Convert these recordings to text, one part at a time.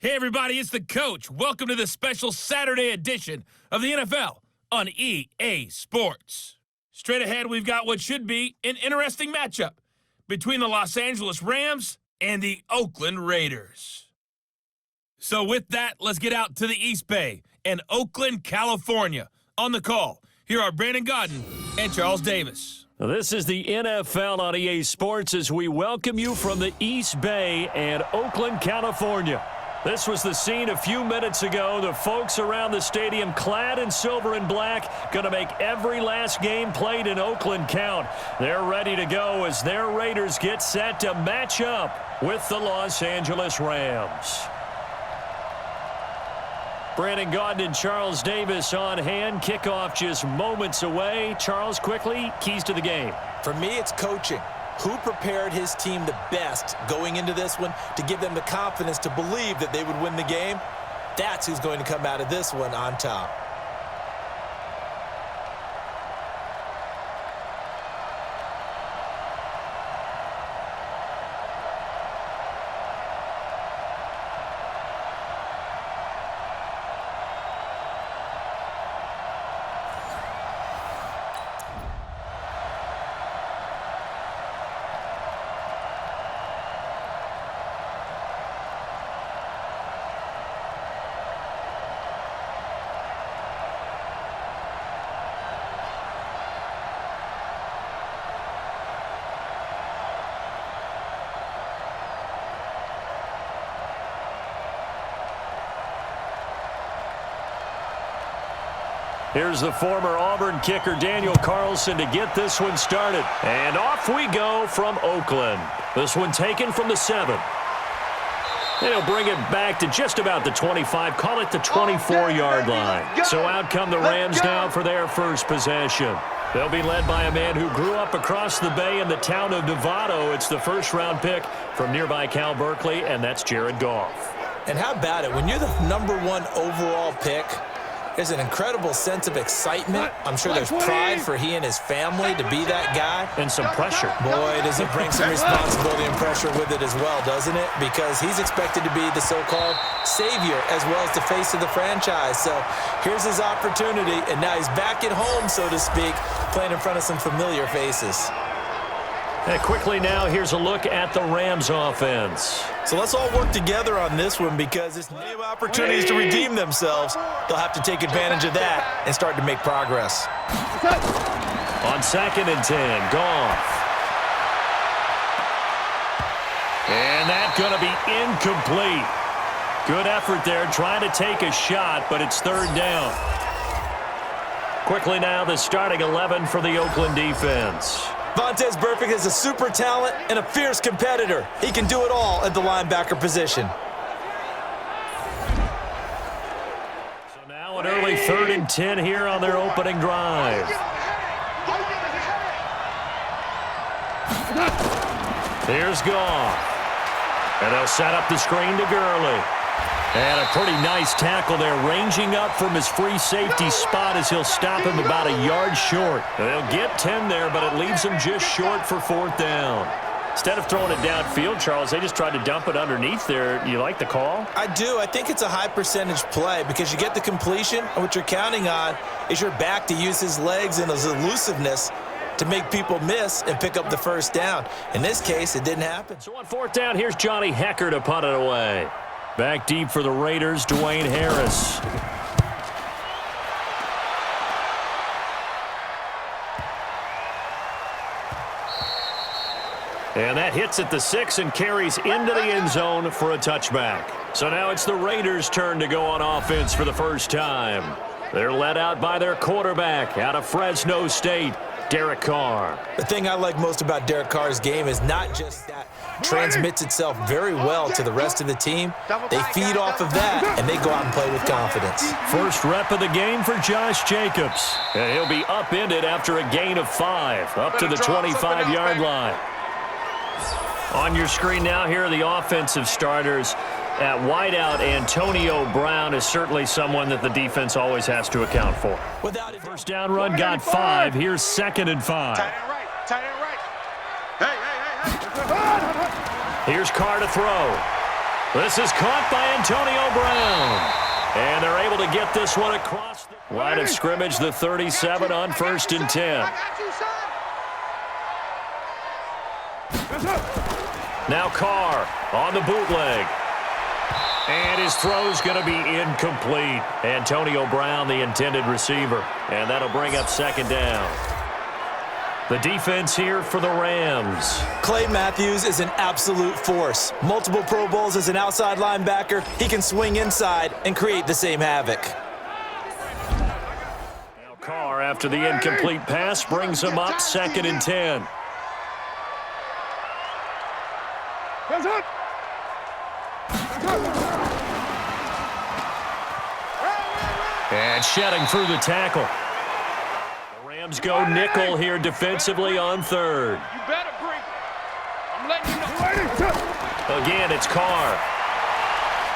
Hey everybody, it's the coach. Welcome to the special Saturday edition of the NFL on EA Sports. Straight ahead, we've got what should be an interesting matchup between the Los Angeles Rams and the Oakland Raiders. So with that, let's get out to the East Bay and Oakland, California. On the call, here are Brandon Godden and Charles Davis. This is the NFL on EA Sports as we welcome you from the East Bay and Oakland, California. This was the scene a few minutes ago. The folks around the stadium clad in silver and black going to make every last game played in Oakland count. They're ready to go as their Raiders get set to match up with the Los Angeles Rams. Brandon Gaudin and Charles Davis on hand. Kickoff just moments away. Charles, quickly, keys to the game. For me, it's coaching. Who prepared his team the best going into this one to give them the confidence to believe that they would win the game? That's who's going to come out of this one on top. Here's the former Auburn kicker Daniel Carlson to get this one started. And off we go from Oakland. This one taken from the 7. They'll bring it back to just about the 25, call it the 24-yard line. So out come the Rams now for their first possession. They'll be led by a man who grew up across the bay in the town of Novato. It's the first-round pick from nearby Cal Berkeley, and that's Jared Goff. And how about it? When you're the #1 overall pick, there's an incredible sense of excitement. I'm sure there's pride for he and his family to be that guy. And some pressure. Boy, does it bring some responsibility and pressure with it as well, doesn't it? Because he's expected to be the so-called savior as well as the face of the franchise. So here's his opportunity, and now he's back at home, so to speak, playing in front of some familiar faces. And quickly now, here's a look at the Rams offense. So let's all work together on this one because there's many opportunities to redeem themselves. They'll have to take advantage of that and start to make progress. On 2nd and 10, Goff. And that's going to be incomplete. Good effort there trying to take a shot, but it's 3rd down. Quickly now, the starting 11 for the Oakland defense. Vontaze Burfict is a super talent and a fierce competitor. He can do it all at the linebacker position. So now an early 3rd and 10 here on their opening drive. Here's Goff. And they'll set up the screen to Gurley. And a pretty nice tackle there, ranging up from his free safety spot as he'll stop him about a yard short. They'll get 10 there, but it leaves him just short for 4th down. Instead of throwing it downfield, Charles, they just tried to dump it underneath there. You like the call? I do. I think it's a high percentage play because you get the completion, and what you're counting on is your back to use his legs and his elusiveness to make people miss and pick up the 1st down. In this case, it didn't happen. So on 4th down, here's Johnny Hecker to punt it away. Back deep for the Raiders, Dwayne Harris. And that hits at the 6 and carries into the end zone for a touchback. So now it's the Raiders' turn to go on offense for the first time. They're led out by their quarterback out of Fresno State, Derek Carr. The thing I like most about Derek Carr's game is not just that transmits itself very well to the rest of the team. They feed off of that, and they go out and play with confidence. First rep of the game for Josh Jacobs. And he'll be upended after a gain of 5, up to the 25-yard line. On your screen now, here are the offensive starters. At wideout, Antonio Brown is certainly someone that the defense always has to account for. First down run got 5. Here's 2nd and 5. Tight end right. Tight end right. Hey. Here's Carr to throw. This is caught by Antonio Brown. And they're able to get this one across the line of scrimmage, the 37 on 1st and 10. Now Carr on the bootleg. And his throw's going to be incomplete. Antonio Brown, the intended receiver. And that'll bring up 2nd down. The defense here for the Rams. Clay Matthews is an absolute force. Multiple Pro Bowls as an outside linebacker. He can swing inside and create the same havoc. Now Carr, after the incomplete pass, brings him up 2nd and 10. And shedding through the tackle. The Rams go nickel here defensively on 3rd. You better bring it. I'm letting you know. Again, it's Carr.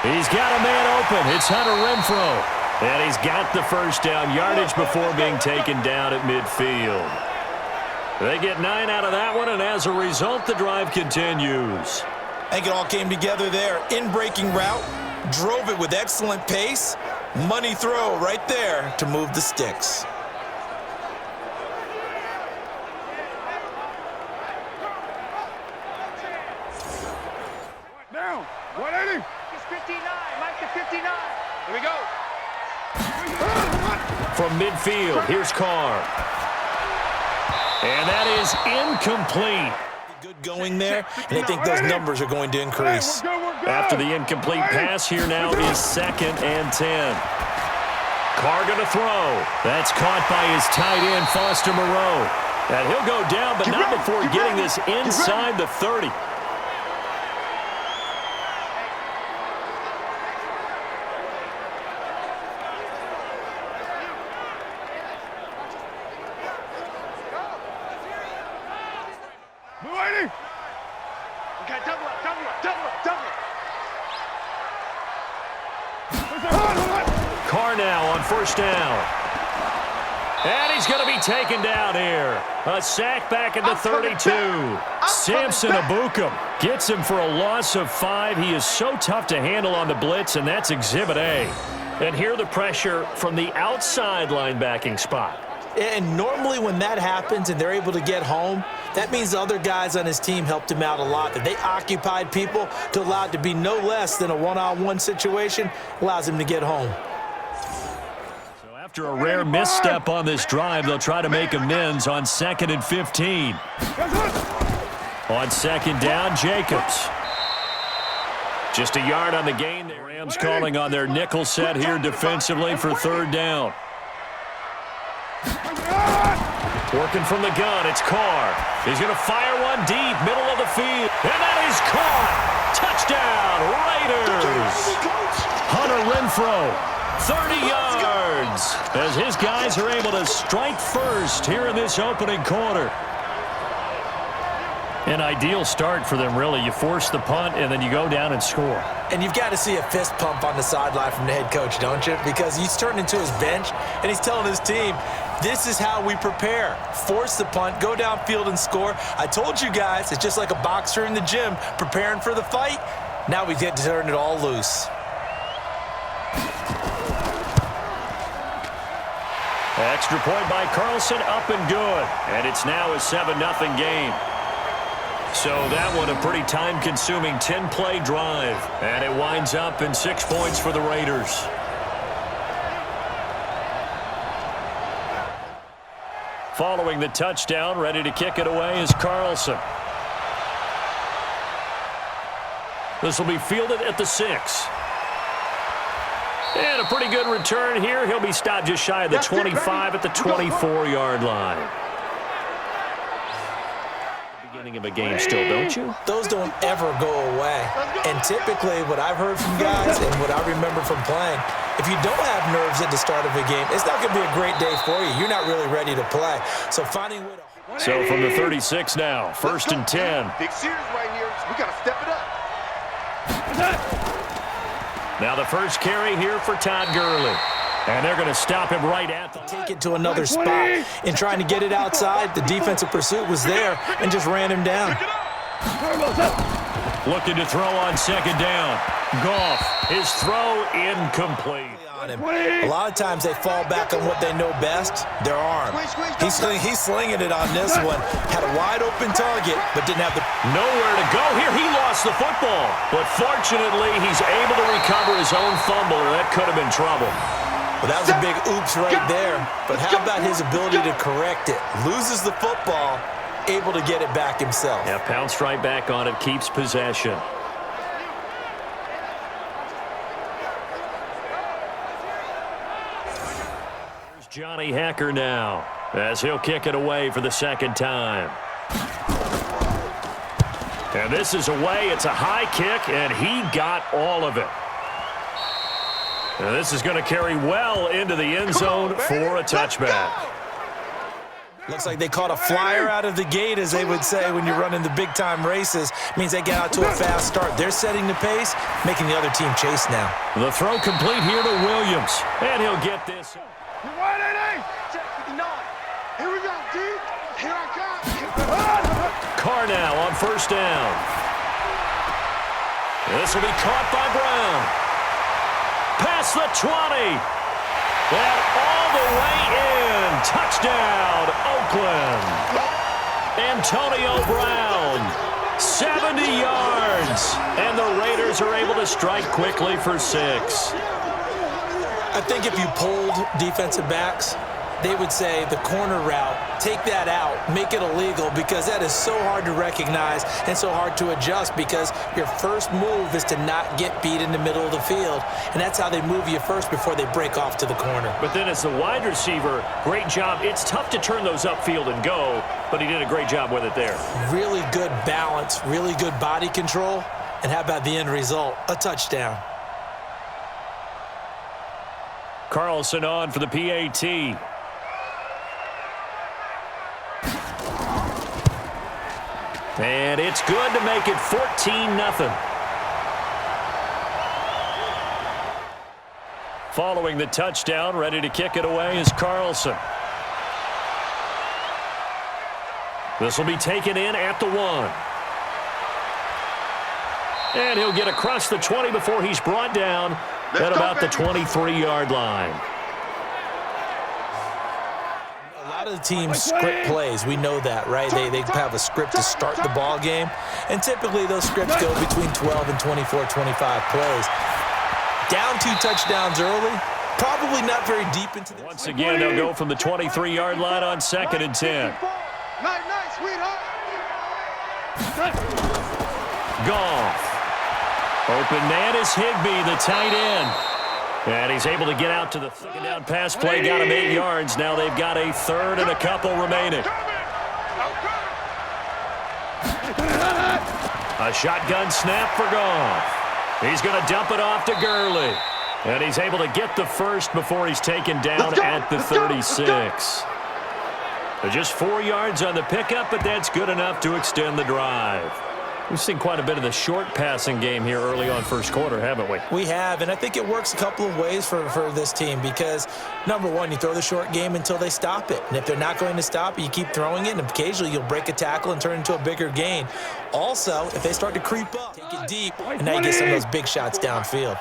He's got a man open. It's Hunter Renfrow. And he's got the 1st down yardage before being taken down at midfield. They get 9 out of that one, and as a result, the drive continues. I think it all came together there. In-breaking route, drove it with excellent pace. Money throw right there to move the sticks. Down. 180. It's 59. Mike to 59. Here we go. From midfield, here's Carr. And that is incomplete. Good going there, and I think those numbers are going to increase. After the incomplete pass, here now is 2nd and 10. Carr going to throw. That's caught by his tight end, Foster Moreau. And he'll go down, but not before getting this inside the 30. Okay, double up, double up, double up, double up. Carr now on 1st down. And he's going to be taken down here. A sack back at the 32. Samson Abukum gets him for a loss of 5. He is so tough to handle on the blitz, and that's Exhibit A. And here the pressure from the outside linebacking spot. And normally when that happens and they're able to get home, that means the other guys on his team helped him out a lot. That they occupied people to allow it to be no less than a one-on-one situation allows him to get home. So after a rare misstep on this drive, they'll try to make amends on 2nd and 15. On 2nd down, Jacobs. Just a yard on the gain. The Rams calling on their nickel set here defensively for 3rd down. Working from the gun, it's Carr. He's going to fire one deep, middle of the field. And that is caught. Touchdown, Raiders. Hunter Renfrow, 30 yards. As his guys are able to strike first here in this opening quarter. An ideal start for them, really. You force the punt, and then you go down and score. And you've got to see a fist pump on the sideline from the head coach, don't you? Because he's turned into his bench, and he's telling his team, this is how we prepare. Force the punt, go downfield and score. I told you guys, it's just like a boxer in the gym preparing for the fight. Now we get to turn it all loose. Extra point by Carlson, up and good. And it's now a 7-0 game. So that one a pretty time-consuming 10-play drive. And it winds up in 6 points for the Raiders. Following the touchdown, ready to kick it away is Carlson. This will be fielded at the 6. And a pretty good return here. He'll be stopped just shy of the 25 at the 24-yard line. Beginning of a game still, don't you? Those don't ever go away. And typically what I've heard from guys and what I remember from playing, if you don't have nerves at the start of a game, it's not going to be a great day for you. You're not really ready to play. So finding a way to... So from the 36 now, 1st and 10. Big series right here. We got to step it up. Now the first carry here for Todd Gurley. And they're going to stop him right at the... Take it to another spot. In trying to get it outside, the defensive pursuit was there and just ran him down. Looking to throw on 2nd down. Goff, his throw incomplete. A lot of times they fall back on what they know best, their arm. He's slinging it on this one. Had a wide open target, but didn't have the... Nowhere to go here. He lost the football. But fortunately, he's able to recover his own fumble, or that could have been trouble. Well, that was a big oops right there. But how about his ability to correct it? Loses the football, able to get it back himself. Yeah, pounced right back on it, keeps possession. Johnny Hacker now, as he'll kick it away for the second time. And this is away. It's a high kick, and he got all of it. And this is going to carry well into the end zone for a touchback. Looks like they caught a flyer out of the gate, as they would say when you're running the big-time races. Means they get out to a fast start. They're setting the pace, making the other team chase now. The throw complete here to Williams, and he'll get this. Here we go, D. Here I come. Carr now on first down. This will be caught by Brown. Past the 20. And all the way in. Touchdown, Oakland. Antonio Brown, 70 yards. And the Raiders are able to strike quickly for 6. I think if you polled defensive backs, they would say the corner route, take that out, make it illegal, because that is so hard to recognize and so hard to adjust, because your first move is to not get beat in the middle of the field, and that's how they move you first before they break off to the corner. But then as the wide receiver, great job. It's tough to turn those upfield and go, but he did a great job with it there. Really good balance, really good body control, and how about the end result? A touchdown. Carlson on for the PAT. And it's good to make it 14-0. Following the touchdown, ready to kick it away is Carlson. This will be taken in at the 1. And he'll get across the 20 before he's brought down at about the 23-yard line. A lot of the teams script plays. We know that, right? They have a script to start the ball game, and typically those scripts go between 12 and 24, 25 plays. Down 2 touchdowns early, probably not very deep into the... Once again, they'll go from the 23-yard line on 2nd and 10. Nice, sweetheart. Goff. Open man is Higbee, the tight end. And he's able to get out to the second down pass play. Got him 8 yards. Now they've got a third and a couple remaining. A shotgun snap for Goff. He's going to dump it off to Gurley. And he's able to get the first before he's taken down at the 36. Just 4 yards on the pickup, but that's good enough to extend the drive. We've seen quite a bit of the short passing game here early on first quarter, haven't we? We have, and I think it works a couple of ways for this team because, number one, you throw the short game until they stop it. And if they're not going to stop it, you keep throwing it, and occasionally you'll break a tackle and turn it into a bigger gain. Also, if they start to creep up, take it deep, and now you get some of those big shots downfield.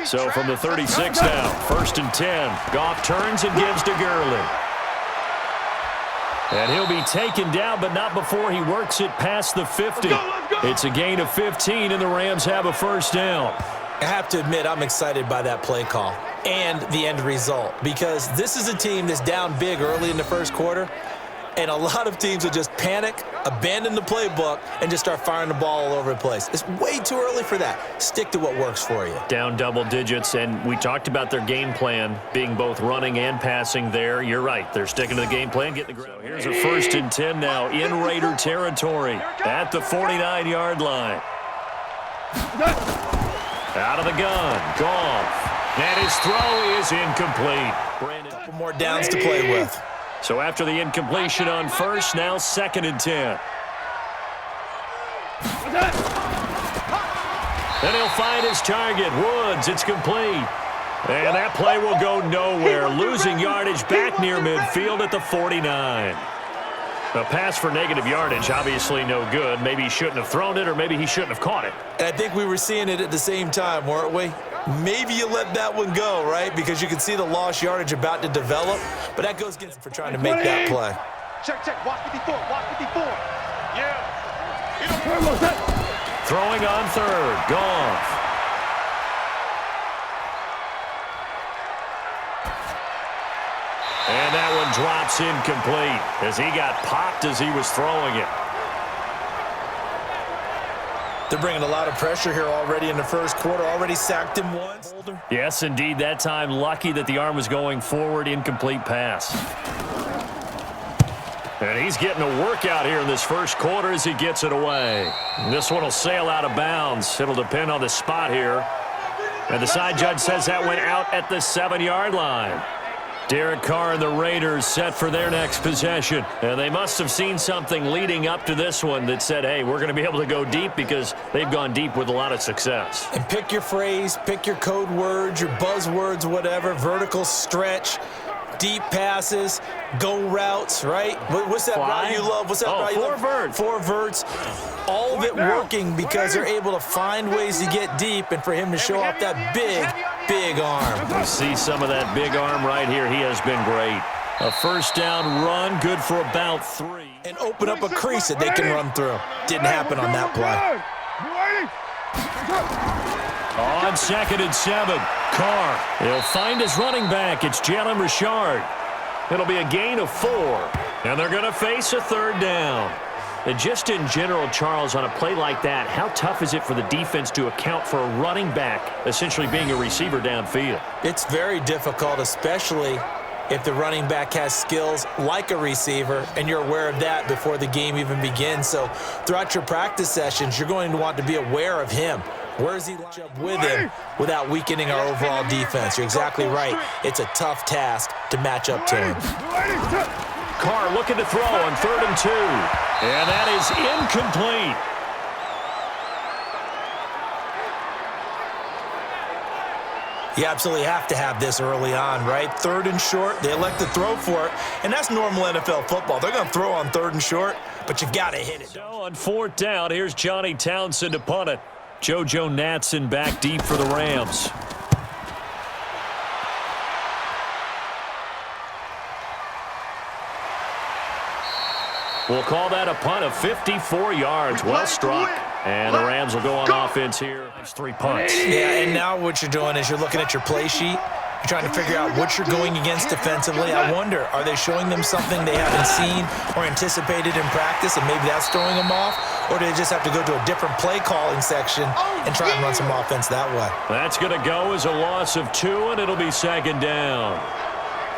So from the 36 now, 1st and 10, Goff turns and gives to Gurley. And he'll be taken down, but not before he works it past the 50. It's a gain of 15, and the Rams have a first down. I have to admit, I'm excited by that play call and the end result because this is a team that's down big early in the first quarter, and a lot of teams will just panic, abandon the playbook, and just start firing the ball all over the place. It's way too early for that. Stick to what works for you. Down double digits, and we talked about their game plan being both running and passing there. You're right. They're sticking to the game plan. Getting the ground. Here's a 1st and 10 now in Raider territory at the 49-yard line. Out of the gun. Goff. And his throw is incomplete. A couple more downs to play with. So after the incompletion on first, now 2nd and 10. And he'll find his target. Woods, it's complete. And that play will go nowhere. Losing yardage back near midfield at the 49. A pass for negative yardage, obviously no good. Maybe he shouldn't have thrown it, or maybe he shouldn't have caught it. And I think we were seeing it at the same time, weren't we? Maybe you let that one go, right? Because you can see the lost yardage about to develop. But that goes against for trying to make that play. Check, check. Watch 54. Watch 54. Yeah. Throwing on third. Goff. And that one drops incomplete as he got popped as he was throwing it. They're bringing a lot of pressure here already in the first quarter. Already sacked him once. Yes, indeed. That time, lucky that the arm was going forward. Incomplete pass. And he's getting a workout here in this first quarter as he gets it away. This one will sail out of bounds. It'll depend on the spot here. And the side judge says that went out at the 7-yard line. Derek Carr and the Raiders set for their next possession. And they must have seen something leading up to this one that said, hey, we're going to be able to go deep, because they've gone deep with a lot of success. And pick your phrase, pick your code words, your buzzwords, whatever. Vertical stretch, deep passes, go routes, right? What's that route you love? What's that route you love? Verts. 4 verts. All of it working because they're able to find ways to get deep, and for him to show off that big arm. You see some of that big arm right here. He has been great. A first down run, good for about 3. And open up a crease that they can run through. Didn't happen on that play. On 2nd and 7, Carr. He'll find his running back. It's Jalen Richard. It'll be a gain of 4. And they're going to face a 3rd down. And just in general, Charles, on a play like that, how tough is it for the defense to account for a running back essentially being a receiver downfield? It's very difficult, especially if the running back has skills like a receiver, and you're aware of that before the game even begins. So throughout your practice sessions, you're going to want to be aware of him. Where does he line up with him without weakening our overall defense? You're exactly right. It's a tough task to match up to him. Carr looking to throw on 3rd and 2. And that is incomplete. You absolutely have to have this early on, right? 3rd and short, they elect to throw for it, and that's normal NFL football. They're going to throw on 3rd and short, but you've got to hit it. So on 4th down, here's Johnny Townsend to punt it. JoJo Natson back deep for the Rams. We'll call that a punt of 54 yards. Well struck. And the Rams will go on offense here. It's 3 punts. Yeah, and now what you're doing is you're looking at your play sheet. You're trying to figure out what you're going against defensively. I wonder, are they showing them something they haven't seen or anticipated in practice, and maybe that's throwing them off? Or do they just have to go to a different play calling section and try and run some offense that way? That's going to go as a loss of 2, and it'll be 2nd down.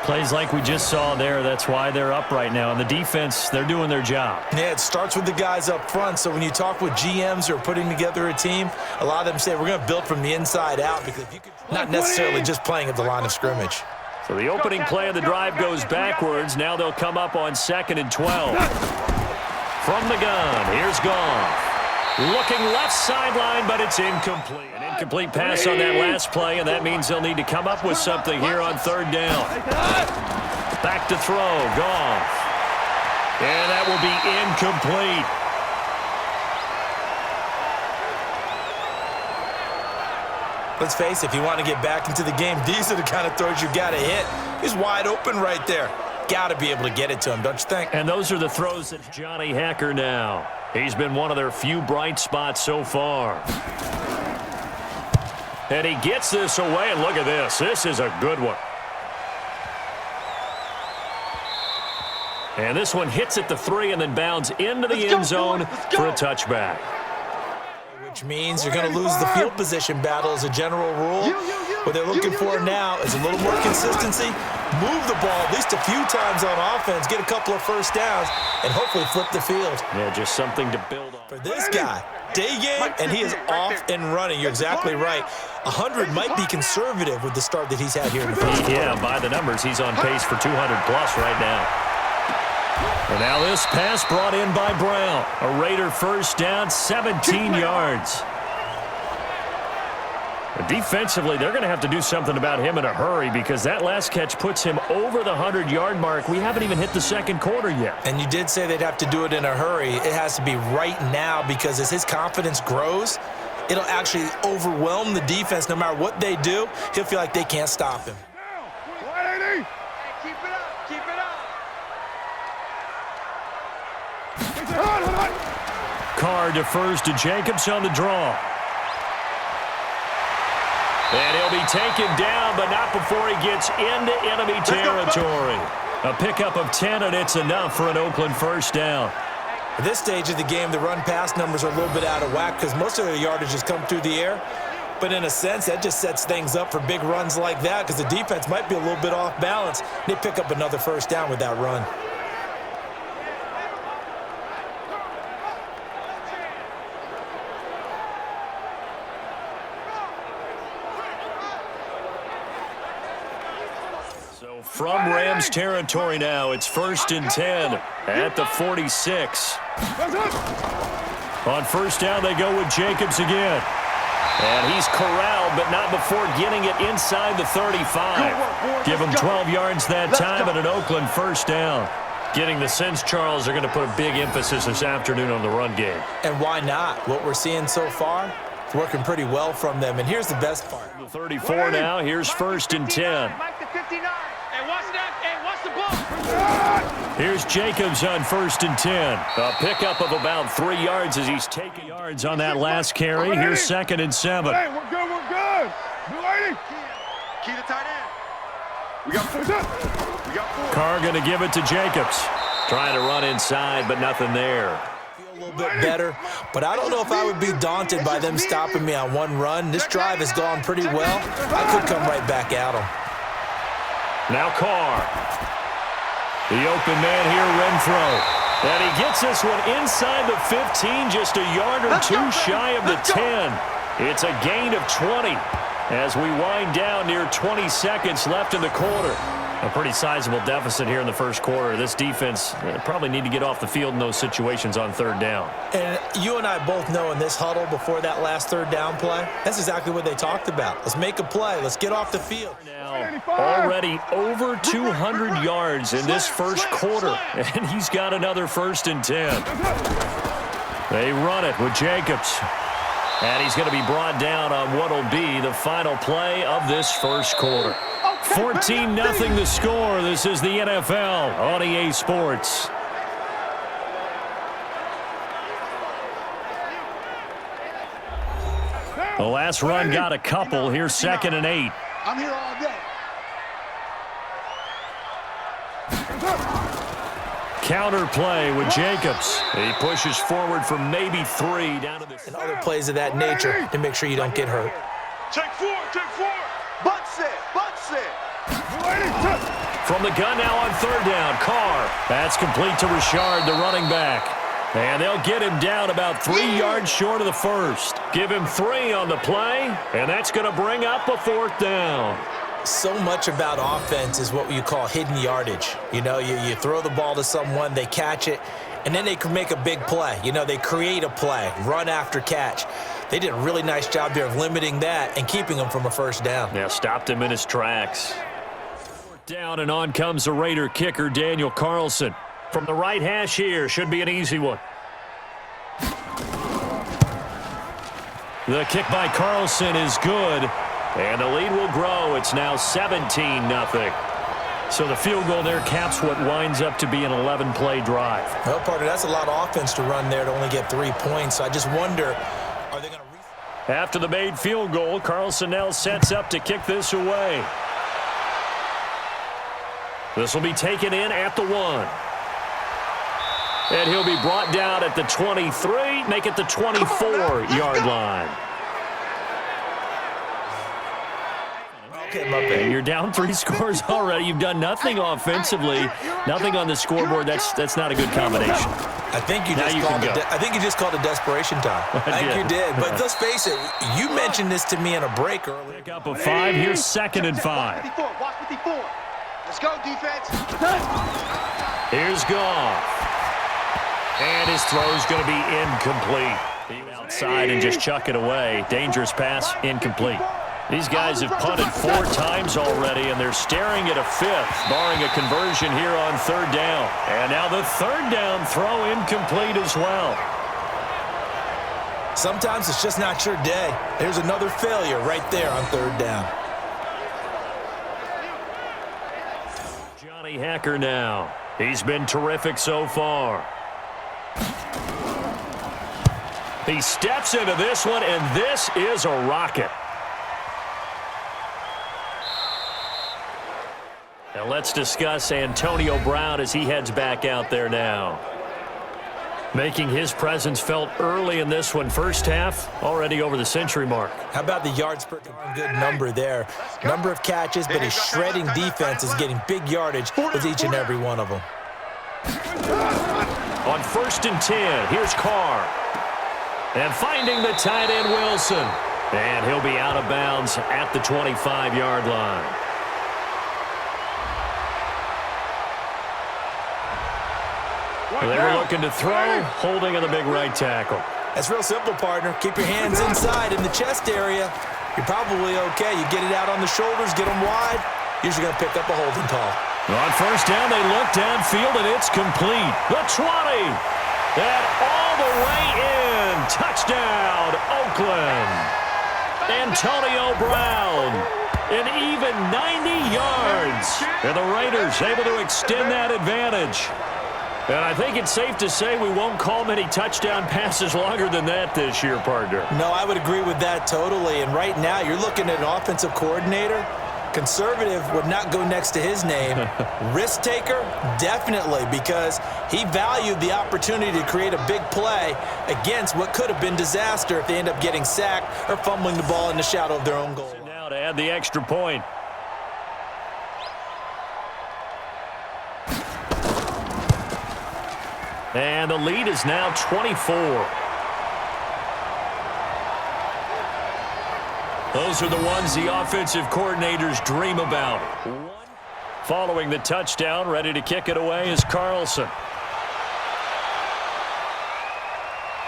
Plays like we just saw there, that's why they're up right now. And the defense, they're doing their job. Yeah, it starts with the guys up front. So when you talk with GMs who are putting together a team, a lot of them say we're going to build from the inside out, because if you could, not necessarily just playing at the line of scrimmage. So the opening play of the drive goes backwards. Now they'll come up on 2nd and 12. From the gun, here's Goff. Looking left sideline, but it's incomplete. An incomplete pass on that last play, and that means they'll need to come up with something here on 3rd down. Back to throw, Goff. And that will be incomplete. Let's face it, if you want to get back into the game, these are the kind of throws you got to hit. He's wide open right there. Got to be able to get it to him, don't you think? And those are the throws that Johnny Hacker now. He's been one of their few bright spots so far. And he gets this away, and look at this. This is a good one. And this one hits at the 3 and then bounds into the end zone for a touchback. Which means you're going to lose the field position battle as a general rule. What they're looking for now is a little more consistency, move the ball at least a few times on offense, get a couple of first downs, and hopefully flip the field. Yeah, just something to build on. For this guy, day game, and he is off and running. You're exactly right. 100 might be conservative with the start that he's had here in the first quarter. Yeah, by the numbers, he's on pace for 200-plus right now. And now this pass brought in by Brown. A Raider first down, 17 yards. Defensively, they're going to have to do something about him in a hurry because that last catch puts him over the 100-yard mark. We haven't even hit the second quarter yet. And you did say they'd have to do it in a hurry. It has to be right now because as his confidence grows, it'll actually overwhelm the defense. No matter what they do, he'll feel like they can't stop him. Hey, keep it up. Keep it up. Carr defers to Jacobs on the draw. And he'll be taken down, but not before he gets into enemy territory. A pickup of 10, and it's enough for an Oakland first down. At this stage of the game, the run-pass numbers are a little bit out of whack because most of their yardage has come through the air. But in a sense, that just sets things up for big runs like that because the defense might be a little bit off balance. They pick up another first down with that run. From Rams territory now, it's 1st and 10 at the 46. On first down, they go with Jacobs again. And he's corralled, but not before getting it inside the 35. Give him 12 yards that time and an Oakland first down. Getting the sense, Charles, they're going to put a big emphasis this afternoon on the run game. And why not? What we're seeing so far, it's working pretty well from them. And here's the best part. The 34 now, here's 1st and 10. Mike the 59. Hey, watch that. Hey, watch the ball. Here's Jacobs on 1st and 10. A pickup of about 3 yards as he's taking yards on that last carry. Here's 2nd and 7. Hey, we're good. We're good. Blue lady. Key to tight end. We got 4. Carr going to give it to Jacobs. Trying to run inside, but nothing there. A little bit better, but I don't know if I would be daunted by them stopping me on one run. This drive has gone pretty well. I could come right back at them. Now Carr. The open man here, Renfro. And he gets this one inside the 15, just a yard or two shy of the 10. It's a gain of 20 as we wind down near 20 seconds left in the quarter. A pretty sizable deficit here in the first quarter. This defense probably need to get off the field in those situations on third down. And you and I both know in this huddle before that last third down play, that's exactly what they talked about. Let's make a play. Let's get off the field. Now, already over 200 yards in this first quarter, and he's got another 1st and 10. They run it with Jacobs. And he's going to be brought down on what will be the final play of this first quarter. 14-0 the score. This is the NFL on EA Sports. The last run got a couple. Here's 2nd and 8. I'm here all day. Counter play with Jacobs. He pushes forward for maybe 3 down to the... And other plays of that nature to make sure you don't get hurt. Take 4. Butt set. From the gun now on third down, Carr. That's complete to Richard, the running back. And they'll get him down about 3 yards short of the first. Give him 3 on the play, and that's going to bring up a 4th down. So much about offense is what you call hidden yardage. You know, you throw the ball to someone, they catch it, and then they can make a big play. You know, they create a play, run after catch. They did a really nice job there of limiting that and keeping him from a first down. Yeah, stopped him in his tracks. Down and on comes the Raider kicker, Daniel Carlson. From the right hash here, should be an easy one. The kick by Carlson is good. And the lead will grow. It's now 17-0. So the field goal there caps what winds up to be an 11-play drive. Well, partner, that's a lot of offense to run there to only get 3 points. So I just wonder, are they going to... After the made field goal, Carlson now sets up to kick this away. This will be taken in at the 1. And he'll be brought down at the 23, make it the 24-yard line. And you're down 3 scores already. You've done nothing offensively, nothing on the scoreboard. That's not a good combination. I think you just called it desperation time. I think you did. But let's face it, you mentioned this to me in a break earlier. Pick up a 5. Here's 2nd and 5. Watch 54. Let's go, defense. Here's Goff. And his throw's going to be incomplete. Outside and just chuck it away. Dangerous pass, incomplete. These guys have punted 4 times already, and they're staring at a 5th, barring a conversion here on 3rd down. And now the 3rd down throw incomplete as well. Sometimes it's just not your day. There's another failure right there on 3rd down. Johnny Hacker now. He's been terrific so far. He steps into this one, and this is a rocket. Now let's discuss Antonio Brown as he heads back out there now. Making his presence felt early in this one. First half, already over the century mark. How about the yards per good number there? Number of catches, but his shredding defense is getting big yardage with each and every one of them. On 1st and 10, here's Carr. And finding the tight end, Wilson. And he'll be out of bounds at the 25-yard line. They were looking to throw, holding on the big right tackle. That's real simple, partner. Keep your hands inside in the chest area. You're probably okay. You get it out on the shoulders, get them wide. Usually going to pick up a holding call. On 1st down, they look downfield, and it's complete. The 20. And all the way in. Touchdown, Oakland. Antonio Brown. An even 90 yards. And the Raiders able to extend that advantage. And I think it's safe to say we won't call many touchdown passes longer than that this year, partner. No, I would agree with that totally. And right now, you're looking at an offensive coordinator. Conservative would not go next to his name. Risk taker, definitely, because he valued the opportunity to create a big play against what could have been disaster if they end up getting sacked or fumbling the ball in the shadow of their own goal. Now to add the extra point. And the lead is now 24. Those are the ones the offensive coordinators dream about. Following the touchdown, ready to kick it away is Carlson.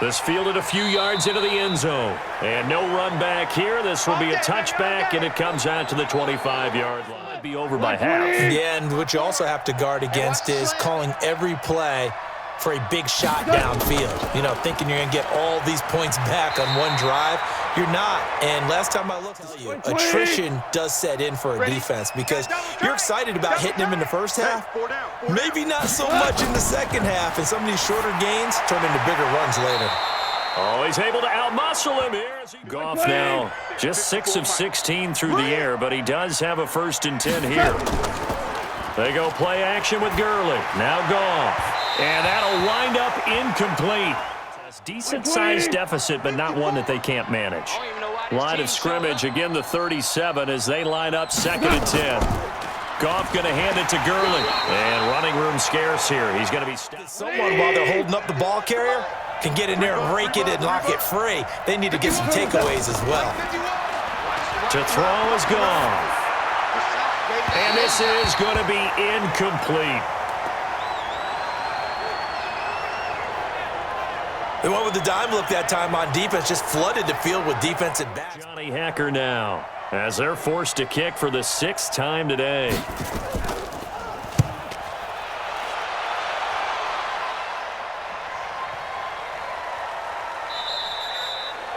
This fielded a few yards into the end zone. And no run back here. This will be a touchback, and it comes out to the 25-yard line. Might be over by half. Yeah, and what you also have to guard against is calling every play for a big shot downfield. You know, thinking you're going to get all these points back on one drive. You're not. And last time I looked at you, attrition does set in for a defense because you're excited about hitting him in the first half. Maybe not so much in the second half. And some of these shorter gains turn into bigger runs later. Oh, he's able to outmuscle him here. Goff now just 6 of 16 through the air, but he does have a 1st and 10 here. They go play action with Gurley. Now Goff. And that'll wind up incomplete. Decent-sized deficit, but not one that they can't manage. Line of scrimmage, again the 37 as they line up 2nd and 10. Goff going to hand it to Gurley. And running room scarce here. He's going to be stopped. Someone, while they're holding up the ball carrier, can get in there and rake it and lock it free. They need to get some takeaways as well. To throw is Goff. And this is going to be incomplete. They went with the dime look that time on defense, just flooded the field with defensive backs. Johnny Hacker now, as they're forced to kick for the 6th time today.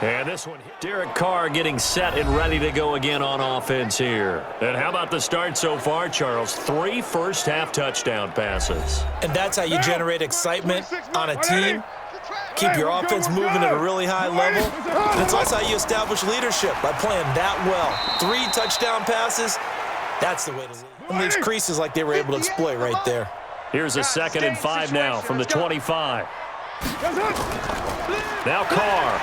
And this one, Derek Carr getting set and ready to go again on offense here. And how about the start so far, Charles? 3 first-half touchdown passes. And that's how you generate excitement on a team. Keep your offense moving at a really high level. And it's also how you establish leadership, by playing that well. 3 touchdown passes, that's the way to lead. And leaves creases like they were able to exploit right there. Here's a 2nd and 5 now from the 25. Now Carr.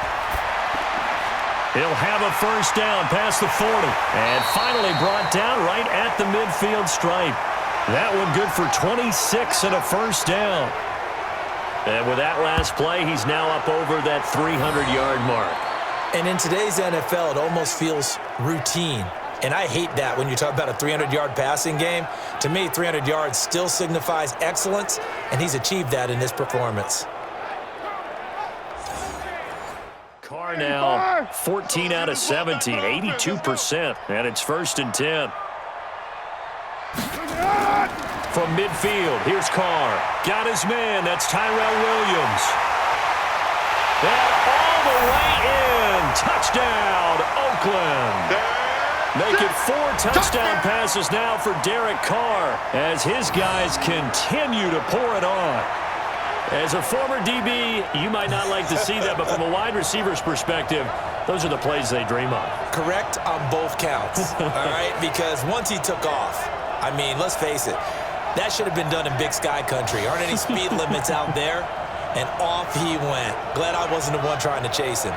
He'll have a 1st down past the 40. And finally brought down right at the midfield stripe. That one good for 26 and a 1st down. And with that last play, he's now up over that 300-yard mark. And in today's NFL, it almost feels routine. And I hate that when you talk about a 300-yard passing game. To me, 300 yards still signifies excellence, and he's achieved that in this performance. Carr far now, 14 out of 17, 82%, and it's 1st and 10. From midfield, here's Carr. Got his man, that's Tyrell Williams. And all the way in, touchdown, Oakland. Make it 4 touchdown passes now for Derek Carr as his guys continue to pour it on. As a former DB, you might not like to see that, but from a wide receiver's perspective, those are the plays they dream of. Correct on both counts, all right? Because once he took off, I mean, let's face it, that should have been done in Big Sky country. Aren't any speed limits out there? And off he went. Glad I wasn't the one trying to chase him.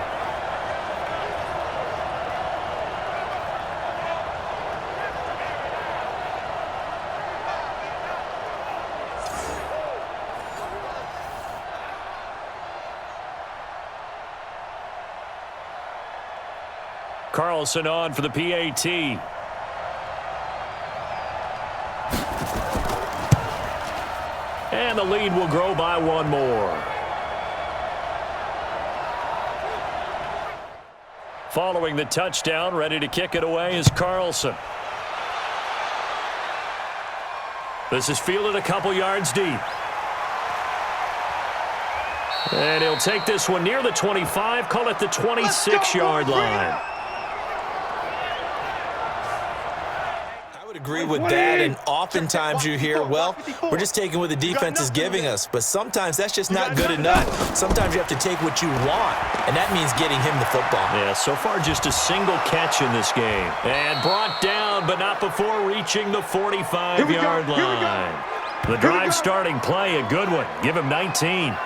Carlson on for the PAT. And the lead will grow by 1 more. Following the touchdown, ready to kick it away is Carlson. This is fielded a couple yards deep. And he'll take this one near the 25, call it the 26-yard line. Agree with that, and oftentimes you hear, well, we're just taking what the defense is giving us, but sometimes that's just not good enough. Sometimes you have to take what you want, and that means getting him the football. Yeah, so far just a single catch in this game. And brought down, but not before reaching the 45-yard line. The drive starting play, a good one. Give him 19.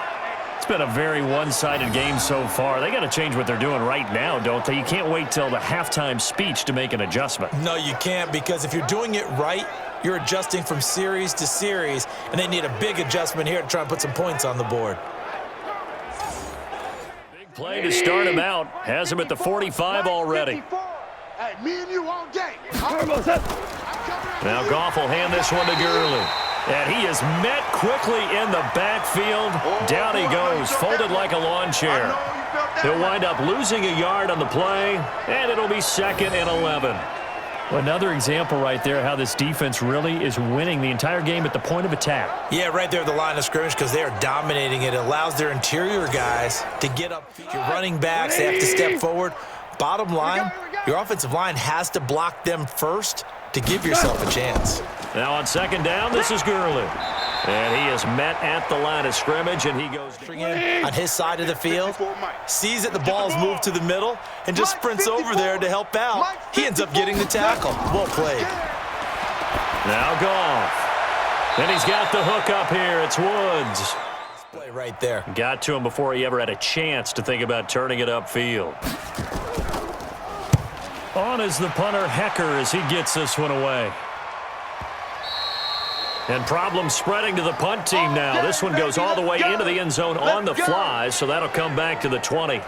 It's been a very one-sided game so far. They got to change what they're doing right now, don't they? You can't wait till the halftime speech to make an adjustment. No, you can't, because if you're doing it right, you're adjusting from series to series, and they need a big adjustment here to try and put some points on the board. Big play to start him out. Has him at the 45 already. Hey, me and you all day. Now Goff will hand this one to Gurley. And he is met quickly in the backfield. Down he goes, folded like a lawn chair. He'll wind up losing a yard on the play, and it'll be 2nd and 11. Another example right there how this defense really is winning the entire game at the point of attack. Yeah, right there at the line of scrimmage, because they are dominating it. It allows their interior guys to get up. Your running backs, they have to step forward. Bottom line, your offensive line has to block them first to give yourself a chance. Now on 2nd down, this is Gurley. And he is met at the line of scrimmage, and he goes on his side of the field, sees that the ball's moved to the middle, and just sprints over there to help out. He ends up getting the tackle. Well played. Now Goff. And he's got the hook up here. It's Woods. Play right there. Got to him before he ever had a chance to think about turning it upfield. On is the punter, Hecker, as he gets this one away. And problems spreading to the punt team now. This one goes all the way into the end zone on the fly, so that'll come back to the 20.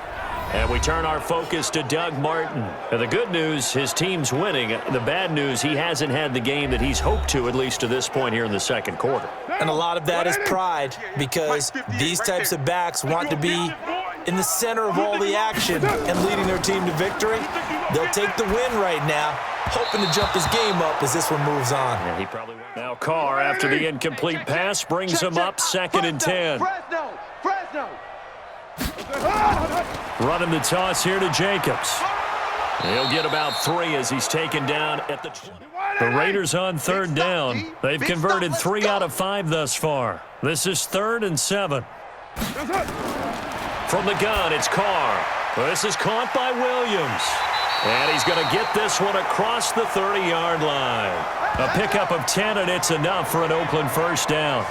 And we turn our focus to Doug Martin. And the good news, his team's winning. The bad news, he hasn't had the game that he's hoped to, at least to this point here in the 2nd quarter. And a lot of that is pride, because these types of backs want to be in the center of all the action and leading their team to victory. They'll take the win right now, hoping to jump his game up as this one moves on. Yeah, he probably won't. Now Carr, after the incomplete pass, brings him up 2nd and 10. Running the toss here to Jacobs. He'll get about 3 as he's taken down at the 20. The Raiders on 3rd down. They've converted 3 out of 5 thus far. This is 3rd and 7. From the gun, it's Carr. This is caught by Williams. And he's going to get this one across the 30-yard line. A pickup of 10, and it's enough for an Oakland 1st down.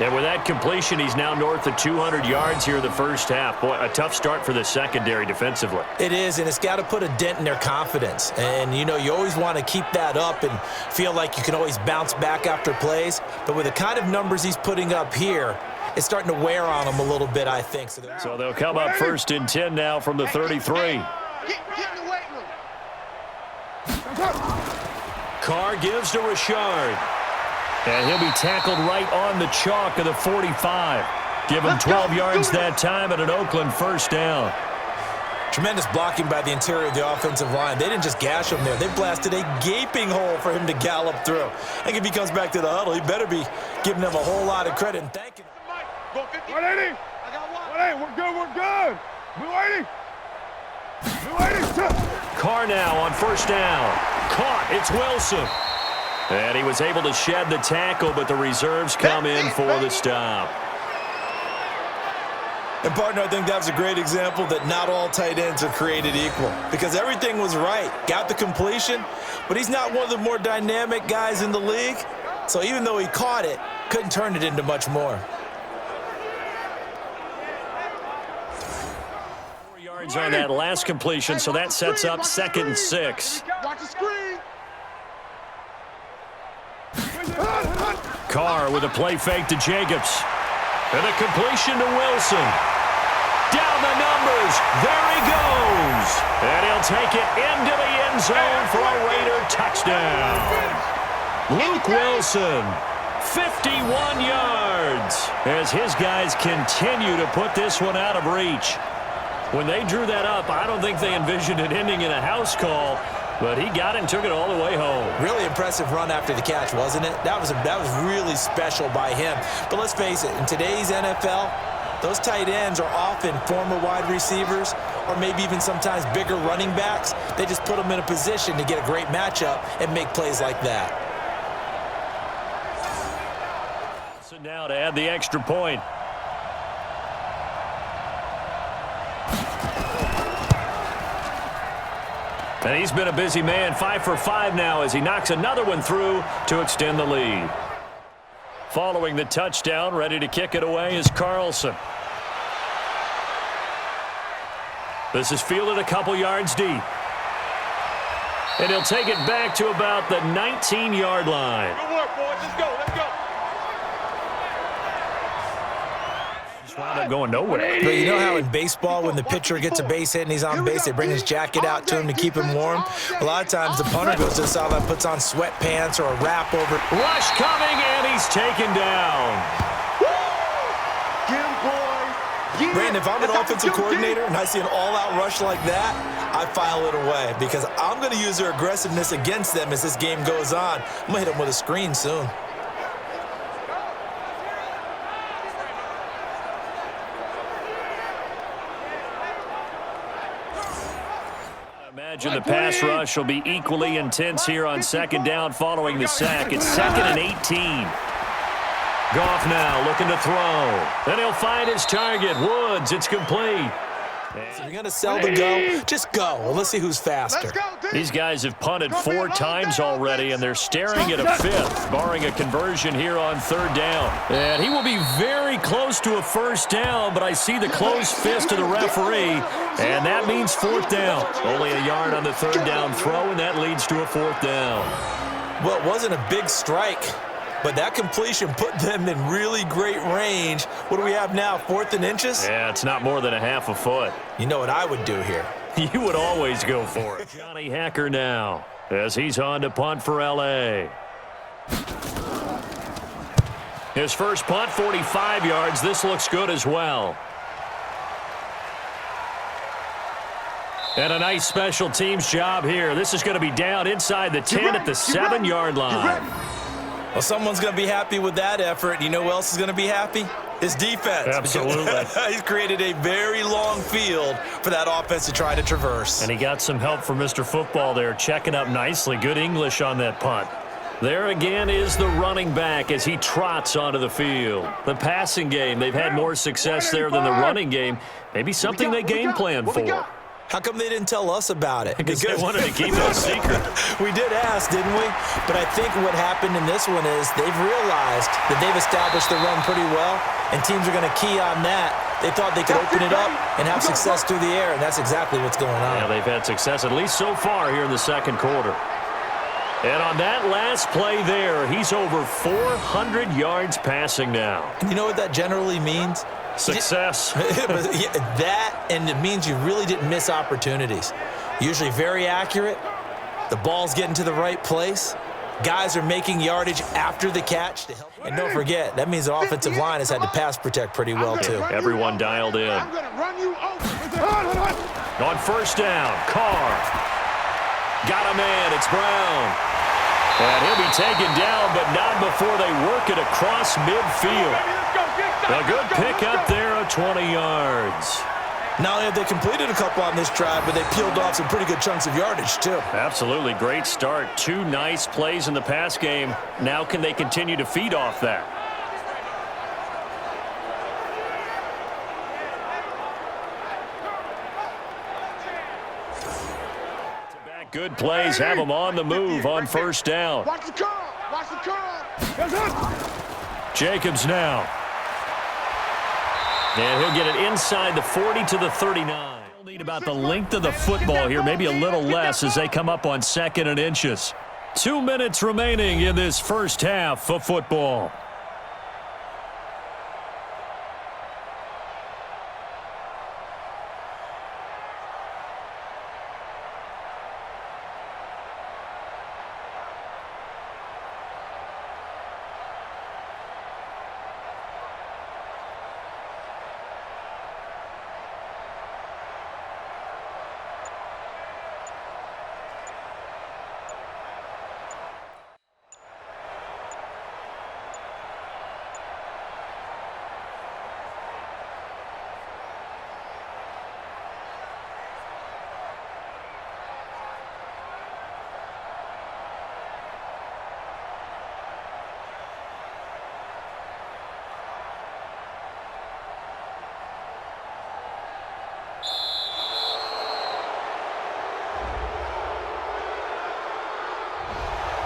And with that completion, he's now north of 200 yards here in the first half. Boy, a tough start for the secondary defensively. It is, and it's got to put a dent in their confidence. And, you know, you always want to keep that up and feel like you can always bounce back after plays. But with the kind of numbers he's putting up here, it's starting to wear on them a little bit, I think. So they'll come up 1st and 10 now from the 33. Carr gives to Richard. And he'll be tackled right on the chalk of the 45. Give him 12 yards that time and an Oakland 1st down. Tremendous blocking by the interior of the offensive line. They didn't just gash him there. They blasted a gaping hole for him to gallop through. I think if he comes back to the huddle, he better be giving them a whole lot of credit and thanking them. 180. I got 180. We're good. We're good. Blue 80. Blue 80. Carr now on first down. Caught. It's Wilson. And he was able to shed the tackle, but the reserves come in for the stop. And, partner, I think that was a great example that not all tight ends are created equal because everything was right. Got the completion, but he's not one of the more dynamic guys in the league. So even though he caught it, couldn't turn it into much more. 4 yards on that last completion, so that sets up 2nd and 6. Watch the screen. Carr with a play fake to Jacobs. And a completion to Wilson. Down the numbers. There he goes. And he'll take it into the end zone for a Raider touchdown. Luke Wilson, 51 yards, as his guys continue to put this one out of reach. When they drew that up, I don't think they envisioned it ending in a house call, but he got it and took it all the way home. Really impressive run after the catch, wasn't it? That was really special by him. But let's face it, in today's NFL, those tight ends are often former wide receivers or maybe even sometimes bigger running backs. They just put them in a position to get a great matchup and make plays like that. So now to add the extra point. And he's been a busy man, 5 for 5 now as he knocks another one through to extend the lead. Following the touchdown, ready to kick it away is Carlson. This is fielded a couple yards deep. And he'll take it back to about the 19-yard line. Good work, boys. Let's go. Let's go. Wound up going nowhere. But you know how in baseball, when the pitcher gets a base hit and he's on base, they bring his jacket out to him to keep him warm? A lot of times the punter goes to the sideline, puts on sweatpants or a wrap over. Rush coming, and he's taken down. Get him, boys. Brandon, if I'm an offensive coordinator and I see an all-out rush like that, I file it away because I'm going to use their aggressiveness against them as this game goes on. I'm going to hit them with a screen soon. Imagine the pass rush will be equally intense here on 2nd down following the sack. It's 2nd and 18. Goff now looking to throw. Then he'll find his target. Woods, it's complete. If you're going to sell the go, just go. Well, let's see who's faster. These guys have punted 4 times already, and they're staring at a 5th, barring a conversion here on 3rd down. And he will be very close to a 1st down, but I see the closed fist of the referee, and that means 4th down. Only a yard on the 3rd down throw, and that leads to a 4th down. Well, it wasn't a big strike, but that completion put them in really great range. What do we have now, 4th and inches? Yeah, it's not more than a half a foot. You know what I would do here? You would always go for it. Johnny Hacker now as he's on to punt for L.A. His first punt, 45 yards. This looks good as well. And a nice special teams job here. This is going to be down inside the 10 at the 7-yard line. Well, someone's going to be happy with that effort. You know who else is going to be happy? His defense. Absolutely. He's created a very long field for that offense to try to traverse. And he got some help from Mr. Football there, checking up nicely. Good English on that punt. There again is the running back as he trots onto the field. The passing game, they've had more success there than the running game. Maybe something they game plan for. How come they didn't tell us about it? Because they wanted to keep it a secret. We did ask, didn't we? But I think what happened in this one is they've realized that they've established the run pretty well, and teams are going to key on that. They thought they could open it up and have success through the air, and that's exactly what's going on. Yeah, they've had success, at least so far here in the 2nd quarter. And on that last play there, he's over 400 yards passing now. You know what that generally means? Success. That, and it means you really didn't miss opportunities. Usually very accurate. The ball's getting to the right place. Guys are making yardage after the catch. And don't forget, that means the offensive line has had to pass protect pretty well, too. Everyone dialed in. I'm going to run you over. On first down, Carr. Got a man, it's Brown. And he'll be taken down, but not before they work it across midfield. A good pickup there of 20 yards. Not only have they completed a couple on this drive, but they peeled off some pretty good chunks of yardage, too. Absolutely great start. 2 nice plays in the pass game. Now can they continue to feed off that? Good plays have them on the move on first down. Watch the curl. Watch the curl. Jacobs now. And he'll get it inside the 40 to the 39. They'll need about the length of the football here, maybe a little less as they come up on 2nd and inches. 2 minutes remaining in this first half of football.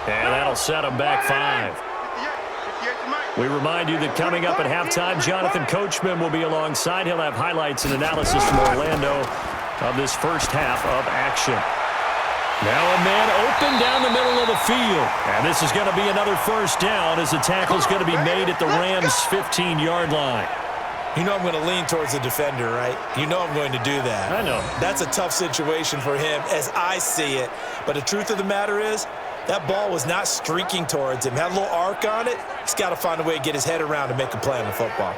And that'll set them back 5. We remind you that coming up at halftime, Jonathan Coachman will be alongside. He'll have highlights and analysis from Orlando of this first half of action. Now a man open down the middle of the field. And this is going to be another first down as the tackle's going to be made at the Rams' 15-yard line. You know I'm going to lean towards the defender, right? You know I'm going to do that. I know. That's a tough situation for him as I see it. But the truth of the matter is, that ball was not streaking towards him. Had a little arc on it. He's got to find a way to get his head around and make a play on the football.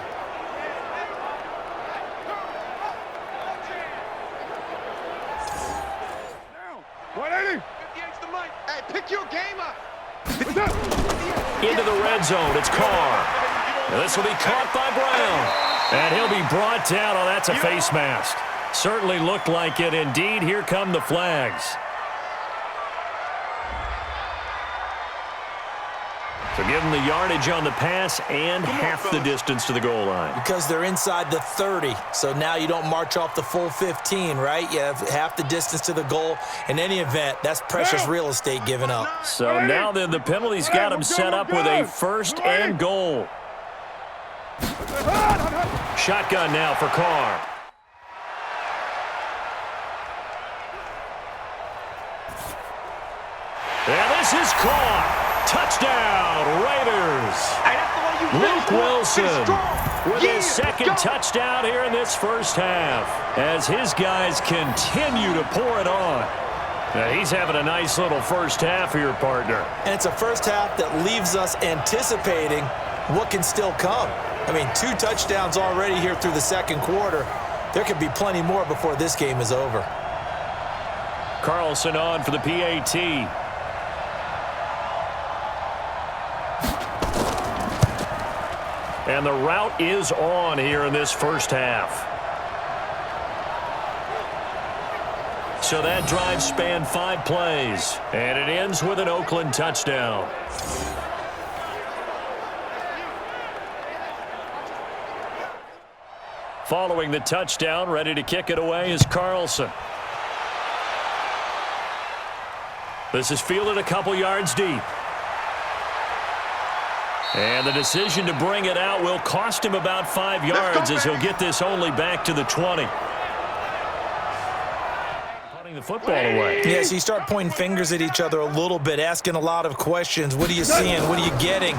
Hey, pick your game up. Into the red zone. It's Carr. And this will be caught by Brown. And he'll be brought down. Oh, that's a face mask. Certainly looked like it. Indeed, here come the flags. So give them the yardage on the pass and half the distance to the goal line. Because they're inside the 30, so now you don't march off the full 15, right? You have half the distance to the goal. In any event, that's precious real estate given up. So now then the penalty's got them set up with a 1st and goal. Shotgun now for Carr. And this is caught. Touchdown, Raiders. Luke Wilson with his 2nd touchdown here in this first half as his guys continue to pour it on. Now, he's having a nice little first half here, partner. And it's a first half that leaves us anticipating what can still come. I mean, 2 touchdowns already here through the 2nd quarter. There could be plenty more before this game is over. Carlson on for the PAT. And the route is on here in this first half. So that drive spanned 5 plays. And it ends with an Oakland touchdown. Following the touchdown, ready to kick it away is Carlson. This is fielded a couple yards deep. And the decision to bring it out will cost him about 5 yards as he'll get this only back to the 20. Putting the football away. Yeah, so you start pointing fingers at each other a little bit, asking a lot of questions. What are you seeing? What are you getting?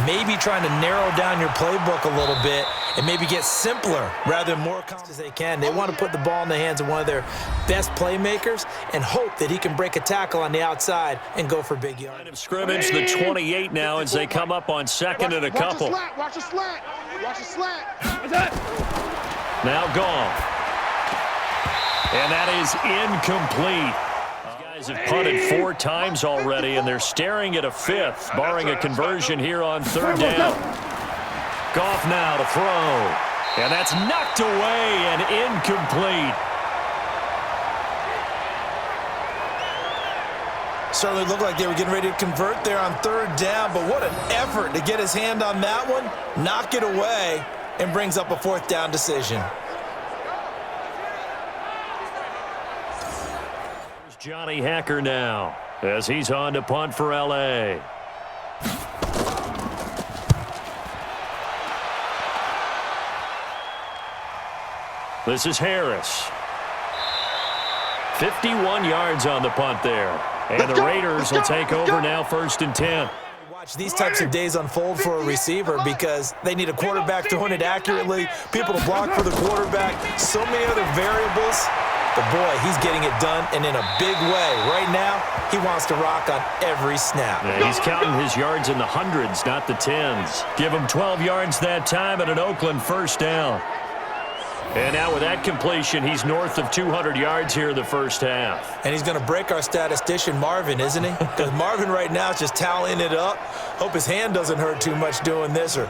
Maybe trying to narrow down your playbook a little bit and maybe get simpler rather than more complex as they can. They want to put the ball in the hands of one of their best playmakers and hope that he can break a tackle on the outside and go for big yards. Line of scrimmage, the 28 now as they come up on 2nd and a couple. Watch the slant. Watch the slant. Now gone. And that is incomplete. These guys have punted 4 times already, and they're staring at a 5th, barring a conversion here on 3rd down. Goff now to throw. And that's knocked away and incomplete. Certainly looked like they were getting ready to convert there on 3rd down, but what an effort to get his hand on that one, knock it away, and brings up a 4th down decision. Here's Johnny Hacker now as he's on to punt for L.A. This is Harris. 51 yards on the punt there. And the Raiders will take over now 1st and 10. Watch these types of days unfold for a receiver because they need a quarterback throwing it accurately, people to block for the quarterback, so many other variables. But boy, he's getting it done and in a big way. Right now, he wants to rock on every snap. Yeah, he's counting his yards in the hundreds, not the tens. Give him 12 yards that time and an Oakland 1st down. And now with that completion, he's north of 200 yards here in the 1st half. And he's going to break our statistician, Marvin, isn't he? Because Marvin right now is just tallying it up. Hope his hand doesn't hurt too much doing this or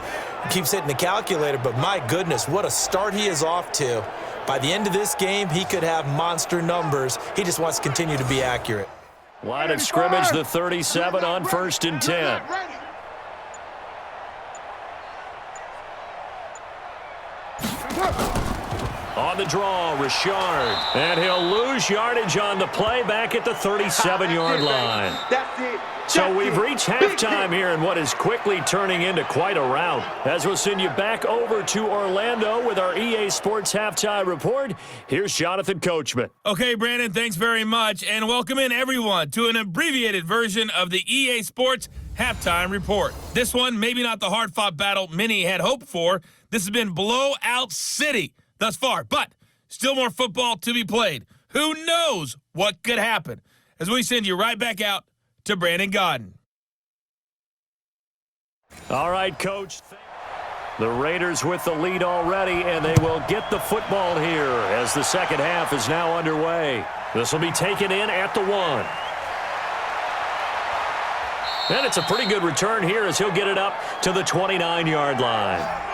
keeps hitting the calculator. But my goodness, what a start he is off to. By the end of this game, he could have monster numbers. He just wants to continue to be accurate. Line of scrimmage, the 37 on 1st and 10. On the draw, Richard. And he'll lose yardage on the play back at the 37-yard line. So we've reached halftime here in what is quickly turning into quite a rout. As we'll send you back over to Orlando with our EA Sports Halftime Report, here's Jonathan Coachman. Okay, Brandon, thanks very much. And welcome in, everyone, to an abbreviated version of the EA Sports Halftime Report. This one, maybe not the hard-fought battle many had hoped for. This has been blowout city thus far, but still more football to be played. Who knows what could happen? As we send you right back out to Brandon Godden. All right, Coach. The Raiders with the lead already, and they will get the football here as the 2nd half is now underway. This will be taken in at the 1. And it's a pretty good return here as he'll get it up to the 29-yard line.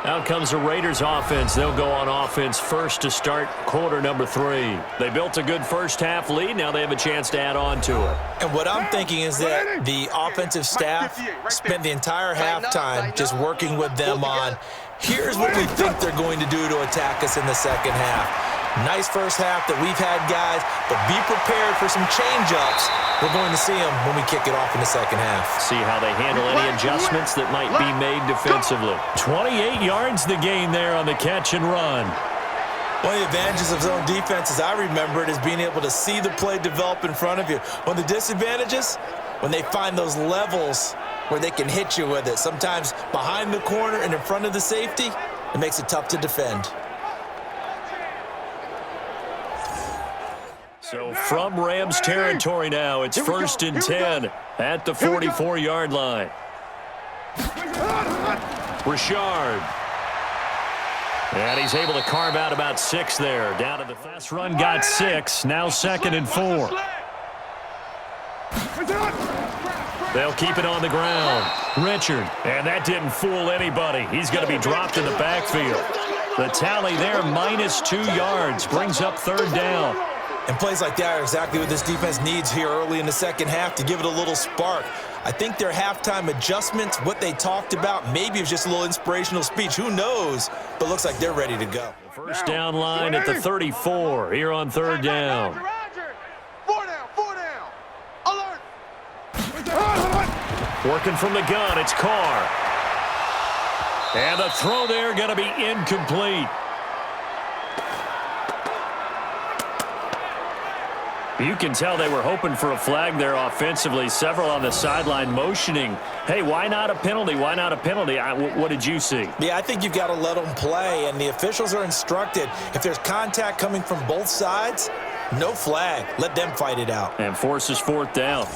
Out comes the Raiders offense. They'll go on offense first to start quarter number 3. They built a good 1st half lead. Now they have a chance to add on to it. And what I'm thinking is that the offensive staff spent the entire halftime just working with them on, here's what we think they're going to do to attack us in the 2nd half. Nice 1st half that we've had, guys, but be prepared for some change-ups. We're going to see them when we kick it off in the 2nd half. See how they handle any adjustments that might be made defensively. 28 yards the gain there on the catch and run. One of the advantages of zone defense, as I remember it, is being able to see the play develop in front of you. One of the disadvantages, when they find those levels where they can hit you with it. Sometimes behind the corner and in front of the safety, it makes it tough to defend. So from Rams territory now, it's 1st and 10 at the 44-yard line. Richard. And he's able to carve out about 6 there. Down to the fast run, got 6. Now 2nd and 4. They'll keep it on the ground. Richard. And that didn't fool anybody. He's going to be dropped in the backfield. The tally there, -2 yards. Brings up 3rd down. And plays like that are exactly what this defense needs here early in the 2nd half to give it a little spark. I think their halftime adjustments, what they talked about, maybe it was just a little inspirational speech. Who knows? But looks like they're ready to go. First down line at the 34 here on 3rd down. 4 down. Alert. Working from the gun, it's Carr. And the throw there going to be incomplete. You can tell they were hoping for a flag there offensively. Several on the sideline motioning, hey, why not a penalty? Why not a penalty? What did you see? Yeah, I think you've got to let them play, and the officials are instructed. If there's contact coming from both sides, no flag. Let them fight it out. And forces 4th down.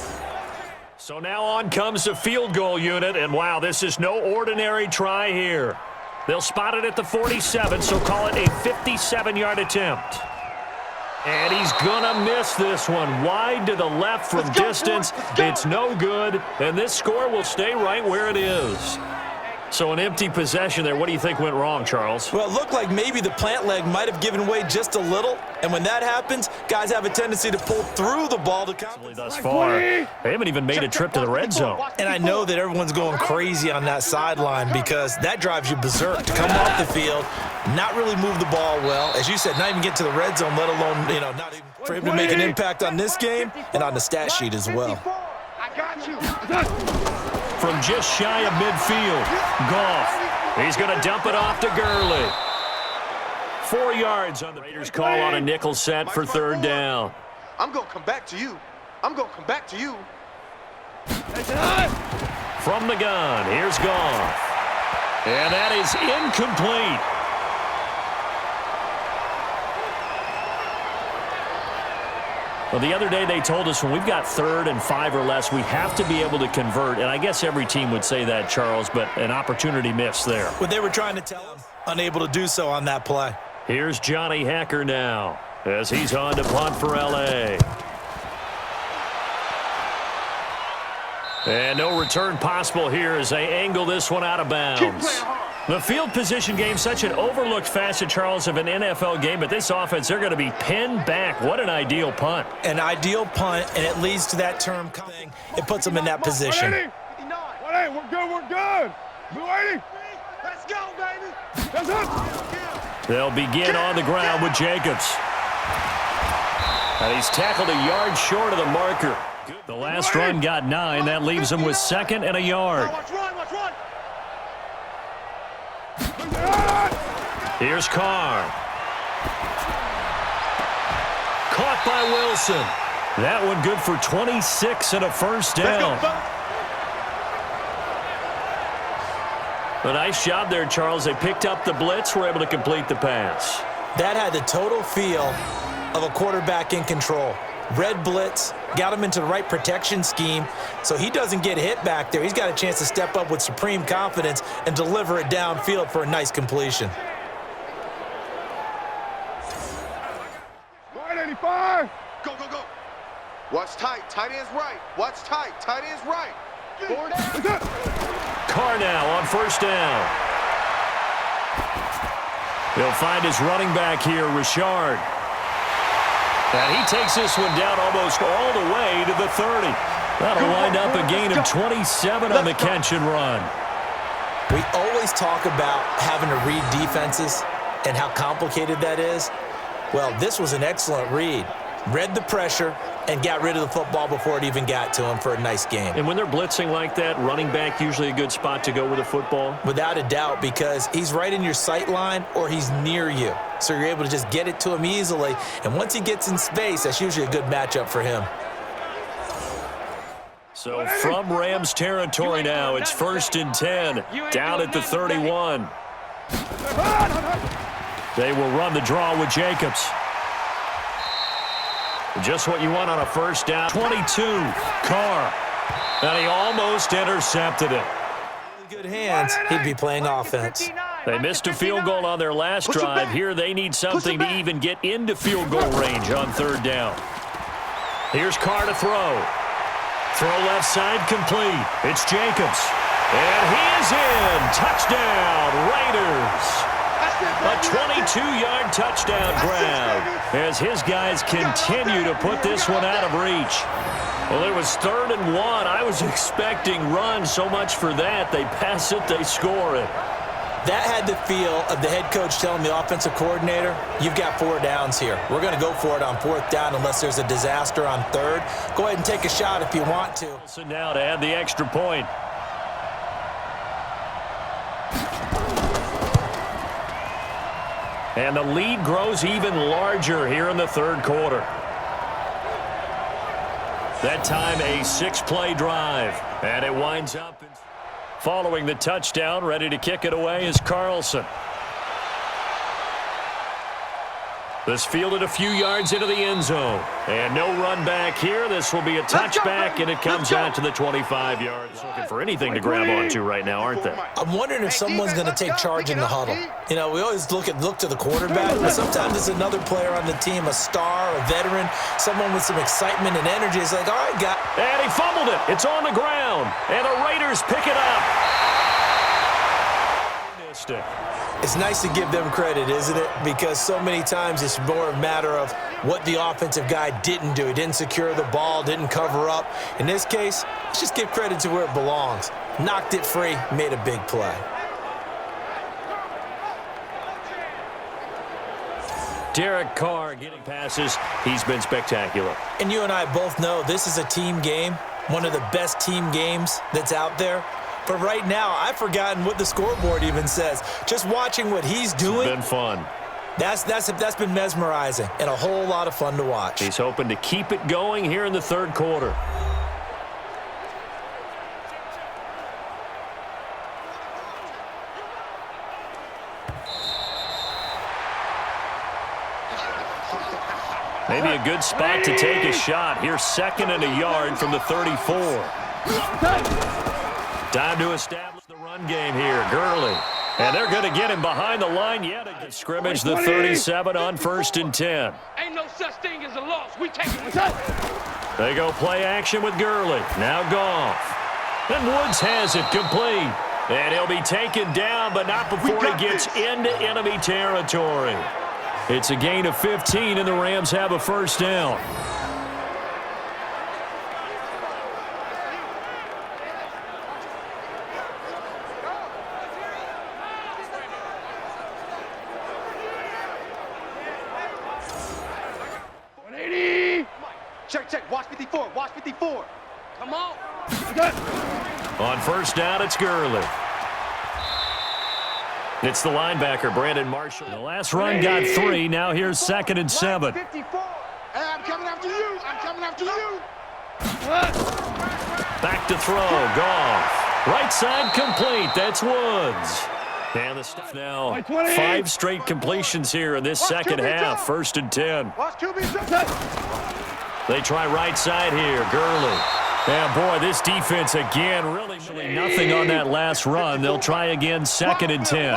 So now on comes the field goal unit, and wow, this is no ordinary try here. They'll spot it at the 47, so call it a 57-yard attempt. And he's going to miss this one. Wide to the left from distance. It's no good, and this score will stay right where it is. So an empty possession there. What do you think went wrong, Charles? Well, it looked like maybe the plant leg might have given way just a little, and when that happens, guys have a tendency to pull through the ball to compensate. Thus far, they haven't even made a trip to the red zone. And I know that everyone's going crazy on that sideline because that drives you berserk to come off the field, not really move the ball well. As you said, not even get to the red zone, let alone, not even for him to make an impact on this game and on the stat sheet as well. I got you. From just shy of midfield, Goff. He's going to dump it off to Gurley. 4 yards on the Raiders call on a nickel set for third down. I'm going to come back to you. I'm going to come back to you. From the gun, here's Goff. And that is incomplete. Well, the other day they told us when we've got 3rd and 5 or less, we have to be able to convert. And I guess every team would say that, Charles, but an opportunity missed there. What they were trying to tell him, unable to do so on that play. Here's Johnny Hacker now as he's on to punt for L.A. And no return possible here as they angle this one out of bounds. The field position game, such an overlooked facet, Charles, of an NFL game, but this offense, they're going to be pinned back. What an ideal punt. An ideal punt, and it leads to that term thing. It puts them in that position. 180. We're good. We're good. 280. Let's go, baby. That's it. They'll begin on the ground with Jacobs. And he's tackled a yard short of the marker. The last run got 9. That leaves him with 2nd and a yard. Watch run. Here's Carr. Caught by Wilson. That one good for 26 and a first down. A nice job there, Charles. They picked up the blitz, were able to complete the pass. That had the total feel of a quarterback in control. Red blitz, got him into the right protection scheme, so he doesn't get hit back there. He's got a chance to step up with supreme confidence and deliver it downfield for a nice completion. 185. Go. Watch tight. Tight end's right. Watch tight. Tight end's right. Carr now on first down. He'll find his running back here, Richard. And he takes this one down almost all the way to the 30. That'll wind up a gain of 27 on the catch and run. We always talk about having to read defenses and how complicated that is. Well, this was an excellent read. Read the pressure and got rid of the football before it even got to him for a nice game. And when they're blitzing like that, running back usually a good spot to go with the football? Without a doubt, because he's right in your sight line or he's near you. So you're able to just get it to him easily. And once he gets in space, that's usually a good matchup for him. So from Rams territory now, it's 1st and 10, down at the 31. They will run the draw with Jacobs. Just what you want on a first down. 22, Carr. And he almost intercepted it. Good hands, he'd be playing offense. They missed a field goal on their last drive. Here they need something to even get into field goal range on 3rd down. Here's Carr to throw. Throw left side complete. It's Jacobs. And he is in. Touchdown, Raiders. A 22-yard touchdown grab as his guys continue to put this one out of reach. Well, it was 3rd and 1. I was expecting run. So much for that. They pass it, they score it. That had the feel of the head coach telling the offensive coordinator, you've got 4 downs here. We're going to go for it on 4th down unless there's a disaster on 3rd. Go ahead and take a shot if you want to. So now to add the extra point. And the lead grows even larger here in the 3rd quarter. That time a 6-play drive. And it winds up. Following the touchdown, ready to kick it away is Carlson. This fielded a few yards into the end zone. And no run back here. This will be a touchback, and it comes out to the 25 yards. Looking for anything to grab onto right now, aren't they? I'm wondering if someone's going to take charge in the huddle. You know, we always look to the quarterback, but sometimes it's another player on the team, a star, a veteran, someone with some excitement and energy. It's like, all right, guy. And he fumbled it. It's on the ground. And the Raiders pick it up. Missed it. It's nice to give them credit, isn't it? Because so many times it's more a matter of what the offensive guy didn't do. He didn't secure the ball, didn't cover up. In this case, let's just give credit to where it belongs. Knocked it free, made a big play. Derek Carr getting passes. He's been spectacular. And you and I both know this is a team game, one of the best team games that's out there. But right now, I've forgotten what the scoreboard even says. Just watching what he's doing. It's been fun. That's been mesmerizing and a whole lot of fun to watch. He's hoping to keep it going here in the third quarter. Maybe a good spot to take a shot. Here's 2nd and a yard from the 34. Time to establish the run game here. Gurley. And they're going to get him behind the line yet again. Scrimmage the 37 on 1st and 10. Ain't no such thing as a loss. We take it. They go play action with Gurley. Now Goff. And Woods has it complete. And he'll be taken down, but not before he gets into enemy territory. It's a gain of 15, and the Rams have a first down. Check. Watch 54. Watch 54. Come on. On first down, it's Gurley. It's the linebacker, Brandon Marshall. The last run got 3. Now here's 2nd and 7. 54. Hey, I'm coming after you. I'm coming after you. Back to throw. Goff. Right side complete. That's Woods. And the stuff now. 5 straight completions here in this second half. 1st and 10. Watch QB. They try right side here. Gurley. And boy, this defense again really nothing on that last run. They'll try again 2nd and 10.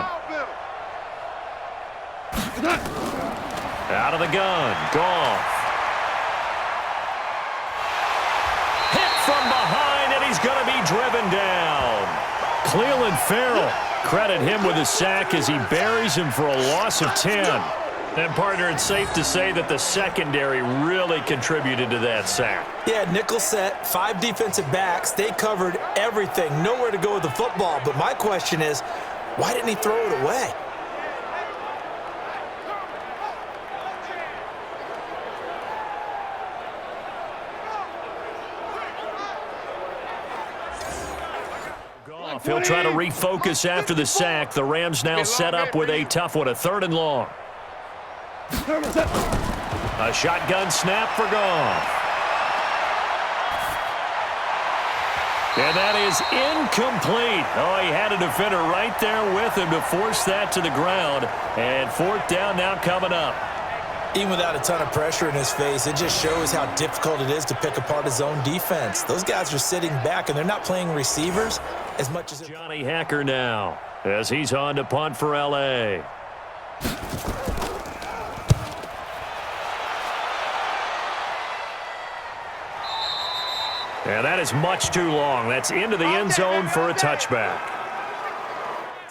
Out of the gun. Goff. Hit from behind, and he's going to be driven down. Cleveland Farrell. Credit him with a sack as he buries him for a loss of 10. And, partner, it's safe to say that the secondary really contributed to that sack. Yeah, nickel set, 5 defensive backs. They covered everything. Nowhere to go with the football. But my question is, why didn't he throw it away? He'll try to refocus after the sack. The Rams now set up with a tough one, a 3rd and long. A shotgun snap for Goff. And that is incomplete. Oh, he had a defender right there with him to force that to the ground. And 4th down now coming up. Even without a ton of pressure in his face, it just shows how difficult it is to pick apart his own defense. Those guys are sitting back, and they're not playing receivers as much as... Johnny Hacker now as he's on to punt for L.A. And that is much too long. That's into the end zone for a touchback.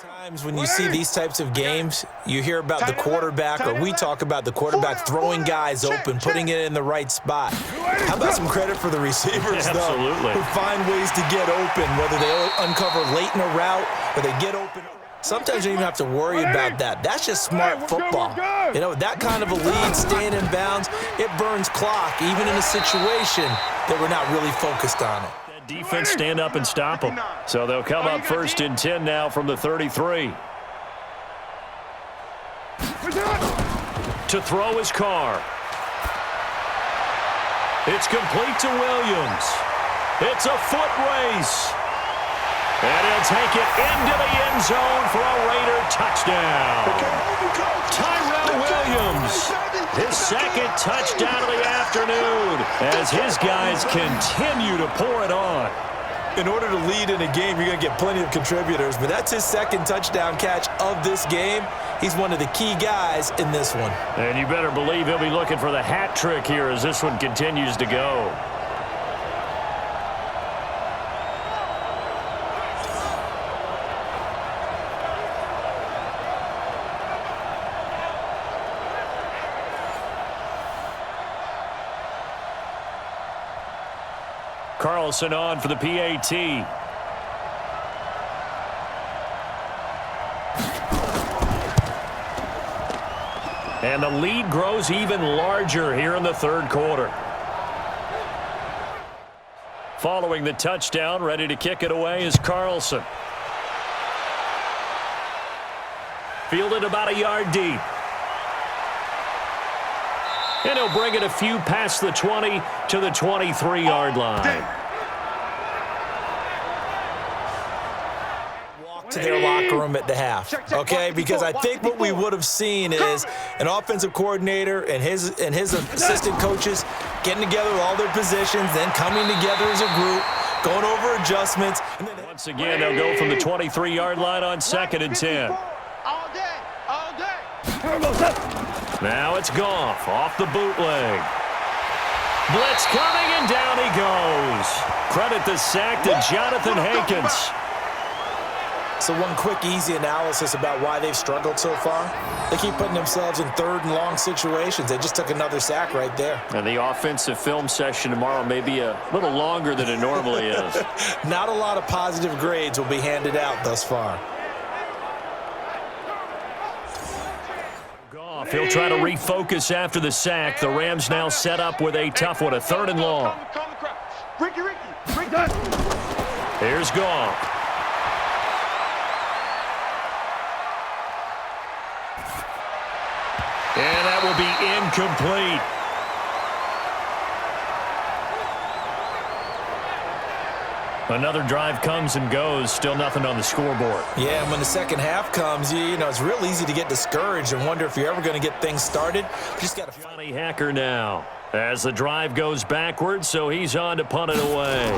Times when you see these types of games, you hear about the quarterback, or we talk about the quarterback throwing guys open, putting it in the right spot. How about some credit for the receivers, though, Absolutely. who find ways to get open, whether they uncover late in a route or they get open. Sometimes you don't even have to worry about that. That's just smart football. You know, that kind of a lead, staying in bounds, it burns clock, even in a situation that we're not really focused on it. That defense stand up and stop them. So they'll come up 1st and 10 now from the 33. To throw his Carr. It's complete to Williams. It's a foot race. And he'll take it into the end zone for a Raider touchdown. Tyrell Williams, his second touchdown of the afternoon as his guys continue to pour it on. In order to lead in a game, you're going to get plenty of contributors, but that's his second touchdown catch of this game. He's one of the key guys in this one. And you better believe he'll be looking for the hat trick here as this one continues to go. Carlson on for the PAT. And the lead grows even larger here in the third quarter. Following the touchdown, ready to kick it away is Carlson. Fielded about a yard deep. And he'll bring it a few past the 20 to the 23-yard line. Walk to their locker room at the half, okay? Because I think what we would have seen is an offensive coordinator and his assistant coaches getting together with all their positions, then coming together as a group, going over adjustments. And then once again, they'll go from the 23-yard line on 2nd and 10. All day, all day. Now it's Goff off the bootleg. Blitz coming, and down he goes. Credit the sack to Jonathan Hankins. So one quick, easy analysis about why they've struggled so far. They keep putting themselves in third and long situations. They just took another sack right there. And the offensive film session tomorrow may be a little longer than it normally is. Not a lot of positive grades will be handed out thus far. He'll try to refocus after the sack. The Rams now set up with a tough one, a 3rd and long. Here's Goff. And that will be incomplete. Another drive comes and goes, still nothing on the scoreboard. Yeah, and when the second half comes, you know, it's real easy to get discouraged and wonder if you're ever going to get things started. You just got to. Johnny Hacker now as the drive goes backwards, so he's on to punt it away.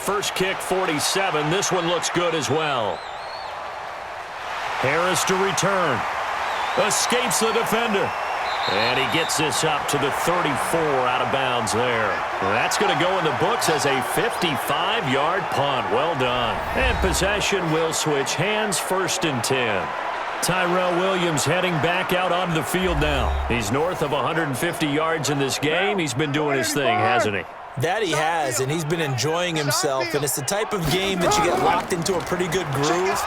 First kick, 47. This one looks good as well. Harris to return. Escapes the defender. And he gets this up to the 34 out of bounds there. That's going to go in the books as a 55-yard punt. Well done. And possession will switch hands, 1st and 10. Tyrell Williams heading back out onto the field now. He's north of 150 yards in this game. He's been doing his thing, hasn't he? That he has, and he's been enjoying himself. And it's the type of game that you get locked into a pretty good groove.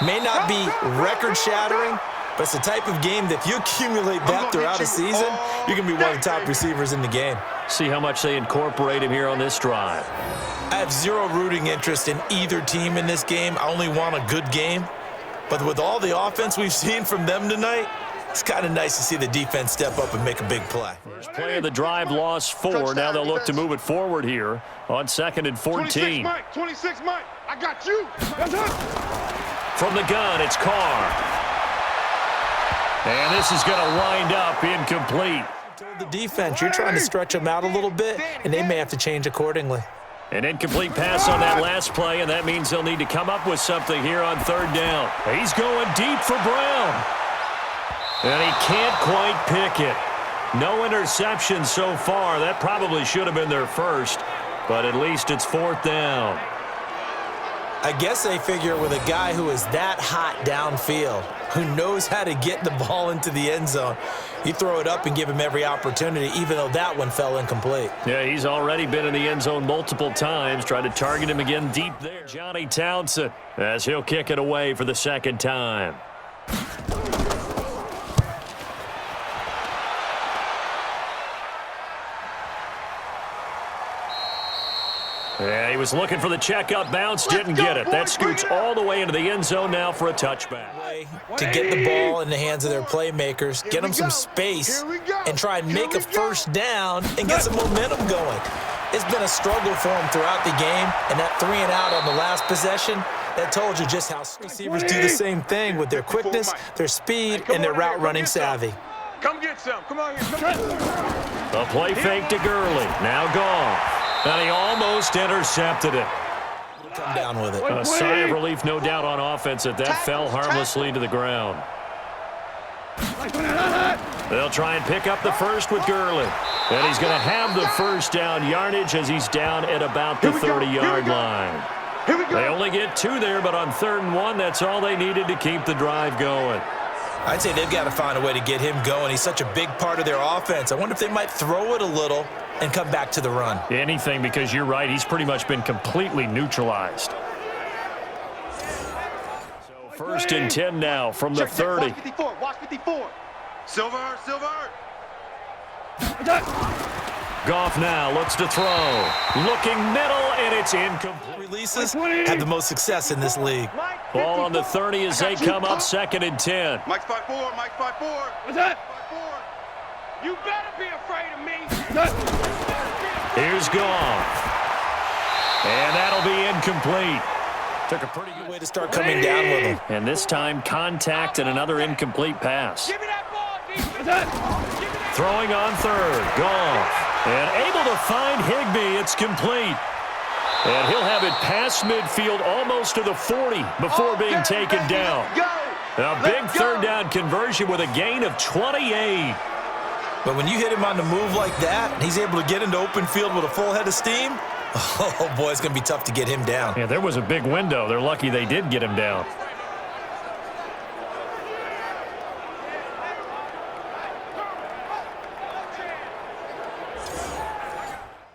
May not be record-shattering, but it's the type of game that if you accumulate that throughout a season, you can be one of the top receivers in the game. See how much they incorporate him here on this drive. I have zero rooting interest in either team in this game. I only want a good game. But with all the offense we've seen from them tonight, it's kind of nice to see the defense step up and make a big play. First play of the drive, lost 4. Now they'll look to move it forward here on 2nd and 14. 26 Mike, I got you. From the gun, it's Carr. And this is going to wind up incomplete. The defense, you're trying to stretch them out a little bit, and they may have to change accordingly. An incomplete pass on that last play, and that means they'll need to come up with something here on 3rd down. He's going deep for Brown. And he can't quite pick it. No interception so far. That probably should have been their first, but at least it's 4th down. I guess they figure with a guy who is that hot downfield, who knows how to get the ball into the end zone, you throw it up and give him every opportunity, even though that one fell incomplete. Yeah, he's already been in the end zone multiple times, trying to target him again deep there. Johnny Townsend, as he'll kick it away for the 2nd time. Yeah, he was looking for the checkup bounce, didn't get it. That scoots all the way into the end zone now for a touchback. To get the ball in the hands of their playmakers, get them some space, and try and make a first down and get some momentum going. It's been a struggle for him throughout the game, and that 3-and-out on the last possession, that told you just how receivers do the same thing with their quickness, their speed, and their route running savvy. Come get some. Come on here. A play fake to Gurley. Now gone. And he almost intercepted it. Come down with it. A sigh of relief, no doubt, on offense that fell harmlessly to the ground. They'll try and pick up the first with Gurley. And he's going to have the first down yardage as he's down at about the 30-yard line. They only get 2 there, but on 3rd and 1, that's all they needed to keep the drive going. I'd say they've got to find a way to get him going. He's such a big part of their offense. I wonder if they might throw it a little and come back to the run. Anything, because you're right, he's pretty much been completely neutralized. So 1st and 10 now from the 30. Watch 54. Watch 54. Silver. Goff now looks to throw. Looking middle, and it's incomplete. Releases have the most success in this league. Ball on the 30 as they come up 2nd and 10. Mike's 5-4. Mike's 5-4. What's that? 5-4. You better be afraid of me. Here's Goff. And that'll be incomplete. Took a pretty good Way to start coming down with him. And this time, contact and another incomplete pass. Give me that ball, defense. Throwing on 3rd. Goff. And able to find Higbee. It's complete. And he'll have it past midfield almost to the 40 before being taken down. A big 3rd down conversion with a gain of 28. But when you hit him on the move like that, and he's able to get into open field with a full head of steam, oh boy, it's going to be tough to get him down. Yeah, there was a big window. They're lucky they did get him down.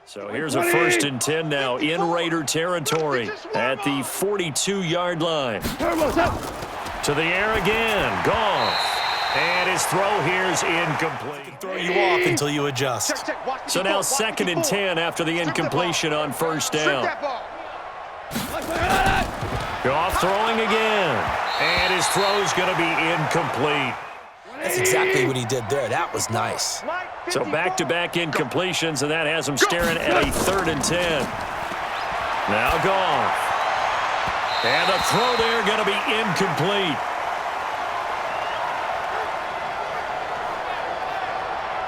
So here's a 1st and 10 now in Raider territory at the 42-yard line. To the air again. Goff. And his throw here's incomplete. Throw you off until you adjust. So now 2nd and 10 after the incompletion on 1st down. Goff throwing again. And his throw's going to be incomplete. That's exactly what he did there. That was nice. So back-to-back incompletions, and that has him staring at a 3rd and 10. Now Goff. And the throw there going to be incomplete.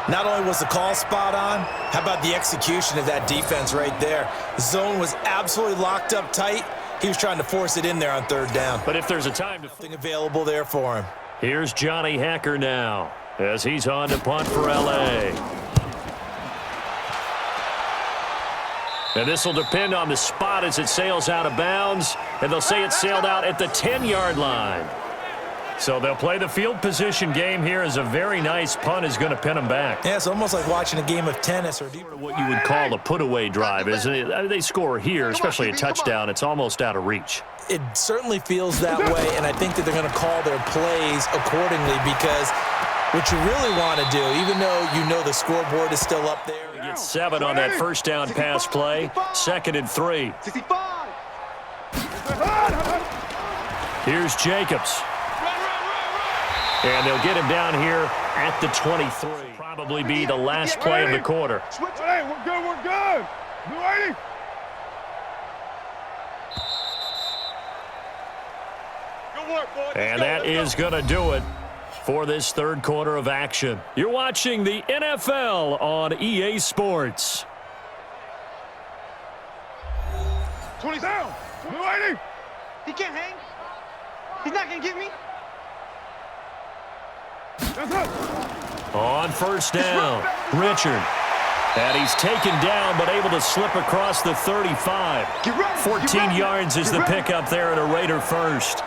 Not only was the call spot on, how about the execution of that defense right there? The zone was absolutely locked up tight. He was trying to force it in there on 3rd down. But if there's a time to... Nothing available there for him. Here's Johnny Hacker now as he's on to punt for L.A. And this will depend on the spot as it sails out of bounds, and they'll say it sailed out at the 10-yard line. So they'll play the field position game here as a very nice punt is going to pin them back. Yeah, it's almost like watching a game of tennis. Or what you would call a put-away drive, isn't it? I mean, they score here, especially a touchdown. It's almost out of reach. It certainly feels that way, and I think that they're going to call their plays accordingly because what you really want to do, even though you know the scoreboard is still up there. He gets 7 on that 1st down pass play, 2nd and 3. 65. Here's Jacobs. And they'll get him down here at the 23. Probably be the last play of the quarter. Hey, we're good. Blue 80. Good work, boy. And that is going to do it for this 3rd quarter of action. You're watching the NFL on EA Sports. 20 down. Blue 80. He can't hang. He's not going to get me. On 1st down, Richard. And he's taken down but able to slip across the 35. 14 yards is the pickup there at a Raider 1st.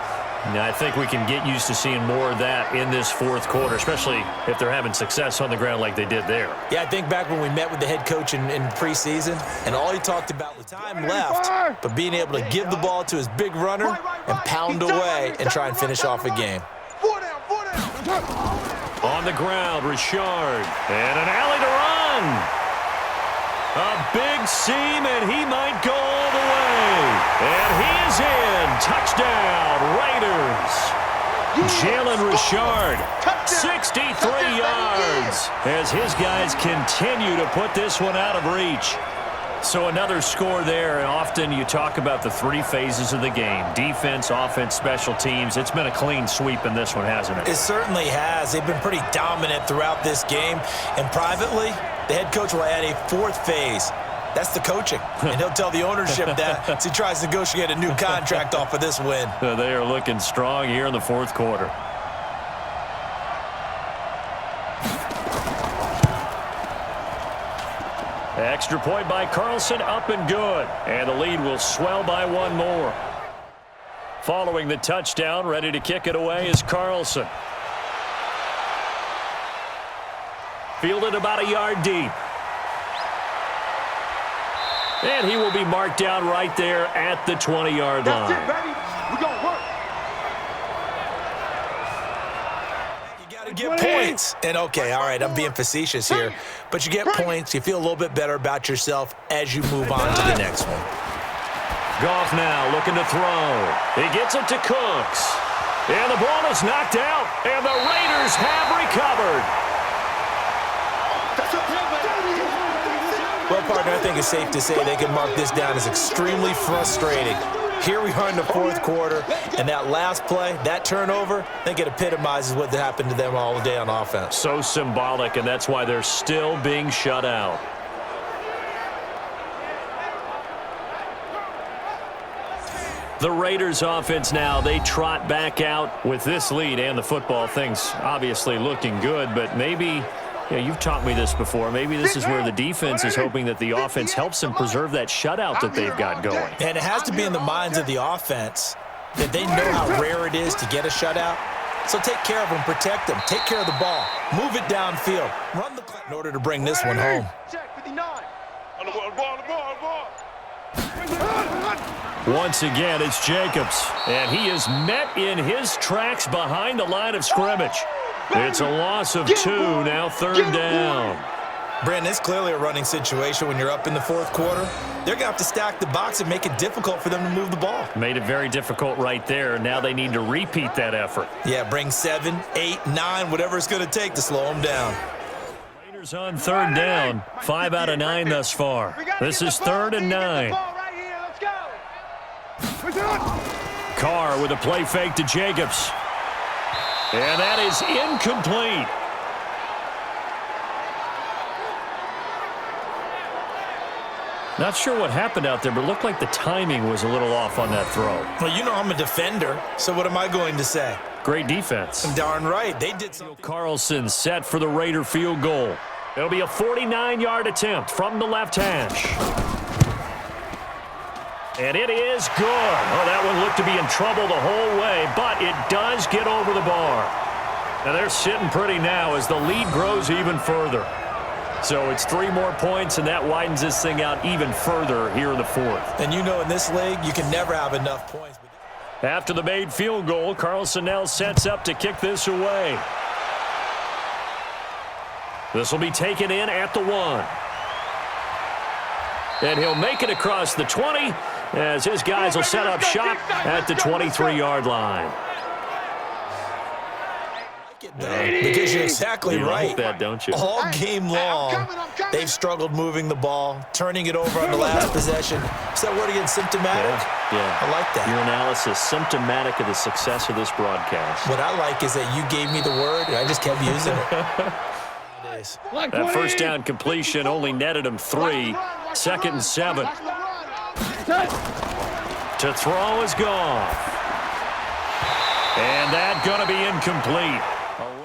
Now, I think we can get used to seeing more of that in this 4th quarter, especially if they're having success on the ground like they did there. Yeah, I think back when we met with the head coach in preseason, and all he talked about was time left, but being able to give the ball to his big runner and pound away and try and finish off a game. 4 down. On the ground, Richard. And an alley to run. A big seam, and he might go all the way. And he is in. Touchdown, Raiders. Jalen Richard, 63 yards, as his guys continue to put this one out of reach. So another score there, and often you talk about the three phases of the game: defense, offense, special teams. It's been a clean sweep in this one, hasn't it? It certainly has. They've been pretty dominant throughout this game. And privately, the head coach will add a fourth phase. That's the coaching. And he'll tell the ownership that as he tries to negotiate a new contract off of this win. They are looking strong here in the fourth quarter. Extra point by Carlson, up and good. And the lead will swell by one more. Following the touchdown, ready to kick it away is Carlson. Fielded about a yard deep. And he will be marked down right there at the 20-yard line. That's it, baby. We're going to work. You got to get points. And, okay, all right, I'm being facetious here. But you get points. You feel a little bit better about yourself as you move on to the next one. Goff now looking to throw. He gets it to Cooks. And the ball is knocked out. And the Raiders have recovered. Well, partner, I think it's safe to say they can mark this down as extremely frustrating. Here we are in the fourth quarter, and that last play, that turnover, I think it epitomizes what happened to them all day on offense. So symbolic, and that's why they're still being shut out. The Raiders offense now, they trot back out with this lead and the football. Things obviously looking good, but maybe, you've taught me this before, maybe this is where the defense is hoping that the offense helps them preserve that shutout that they've got going. And it has to be in the minds of the offense that they know how rare it is to get a shutout. So take care of them, protect them, take care of the ball, move it downfield, run the clock in order to bring this one home. Check 59. On the ball. Once again, it's Jacobs, and he is met in his tracks behind the line of scrimmage. It's a loss of 2, now third down. Brandon, it's clearly a running situation when you're up in the fourth quarter. They're going to have to stack the box and make it difficult for them to move the ball. Made it very difficult right there. Now they need to repeat that effort. Yeah, bring 7, 8, 9, whatever it's going to take to slow them down. Raiders on third down, 5 out of 9 thus far. This is 3rd and 9. Carr with a play fake to Jacobs. And that is incomplete. Not sure what happened out there, but it looked like the timing was a little off on that throw. Well, you know I'm a defender, so what am I going to say? Great defense. Darn right. They did something. Carlson set for the Raider field goal. It'll be a 49-yard attempt from the left hash. And it is good. Oh, that one looked to be in trouble the whole way, but it does get over the bar. And they're sitting pretty now as the lead grows even further. So it's 3 more points, and that widens this thing out even further here in the fourth. And you know in this league, you can never have enough points. After the made field goal, Carlson now sets up to kick this away. This will be taken in at the 1. And he'll make it across the 20 as his guys will set up shop at the 23-yard line. Because you're exactly right. Like that, don't you? All game long, they've struggled moving the ball, turning it over on the last possession. Is that word again, symptomatic? Yeah. I like that. Your analysis, symptomatic of the success of this broadcast. What I like is that you gave me the word, and I just kept using it. That first down completion only netted him 3. 2nd and 7. To throw is Goff. And that going to be incomplete.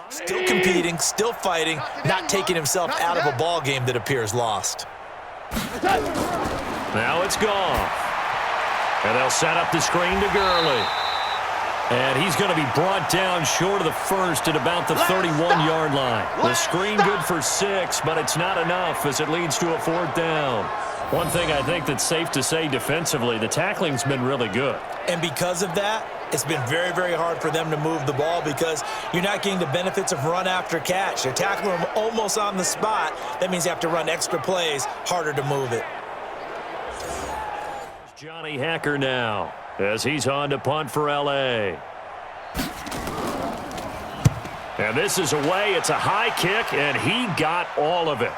Still competing, still fighting, not taking himself out of a ball game that appears lost. Now it's Goff. And they'll set up the screen to Gurley. And he's going to be brought down short of the first at about the 31-yard line. The screen good for 6, but it's not enough as it leads to a 4th down. One thing I think that's safe to say defensively, the tackling's been really good. And because of that, it's been very, very hard for them to move the ball because you're not getting the benefits of run after catch. They're tackling them almost on the spot. That means you have to run extra plays, harder to move it. Johnny Hacker now as he's on to punt for L.A. And this is away. It's a high kick, and he got all of it.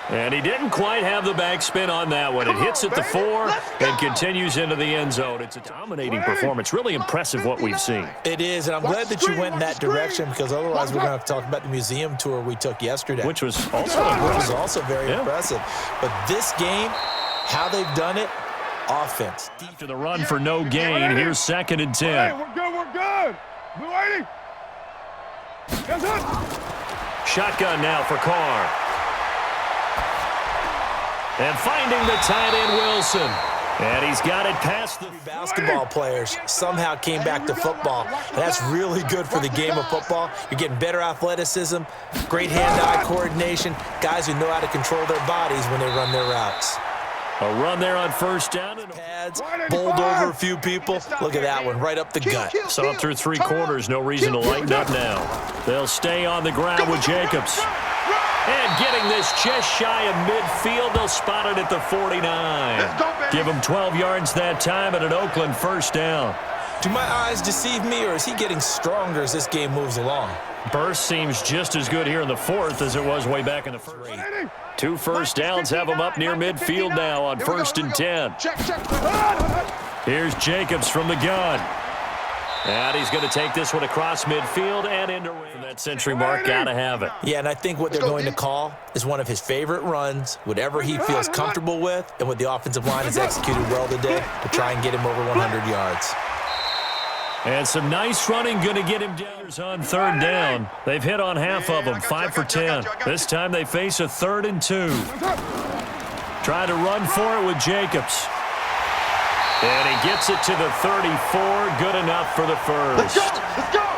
And he didn't quite have the backspin on that one. It hits at the 4 and continues into the end zone. It's a dominating performance. Really impressive what we've seen. It is, and I'm glad that you went in that direction because otherwise we're going to have to talk about the museum tour we took yesterday. Which was also very impressive. But this game, how they've done it, offense. After the run for no gain, here's 2nd and 10. We're good. Blue 80. Yes, sir. Shotgun now for Carr. And finding the tight end, Wilson. And he's got it past the basketball players somehow came back to football. And that's really good for the game of football. You're getting better athleticism, great hand-eye coordination, guys who know how to control their bodies when they run their routes. A run there on 1st down. And pads, bowled over a few people. Look at that one, right up the gut. Saw it through 3 quarters. No reason to lighten up now. They'll stay on the ground with Jacobs. And getting this just shy of midfield, they'll spot it at the 49. Give him 12 yards that time and an Oakland 1st down. Do my eyes deceive me, or is he getting stronger as this game moves along? Burst seems just as good here in the 4th as it was way back in the 1st. 2 first downs have him up near midfield now on 1st and 10. Here's Jacobs from the gun. And he's going to take this one across midfield and into range. From that century mark, got to have it. Yeah, and I think what they're going to call is one of his favorite runs, whatever he feels comfortable with, and what the offensive line has executed well today to try and get him over 100 yards. And some nice running going to get him down on 3rd down. They've hit on half of them, 5 for 10. This time they face a 3rd and 2. Trying to run for it with Jacobs. And he gets it to the 34. Good enough for the 1st. Let's go.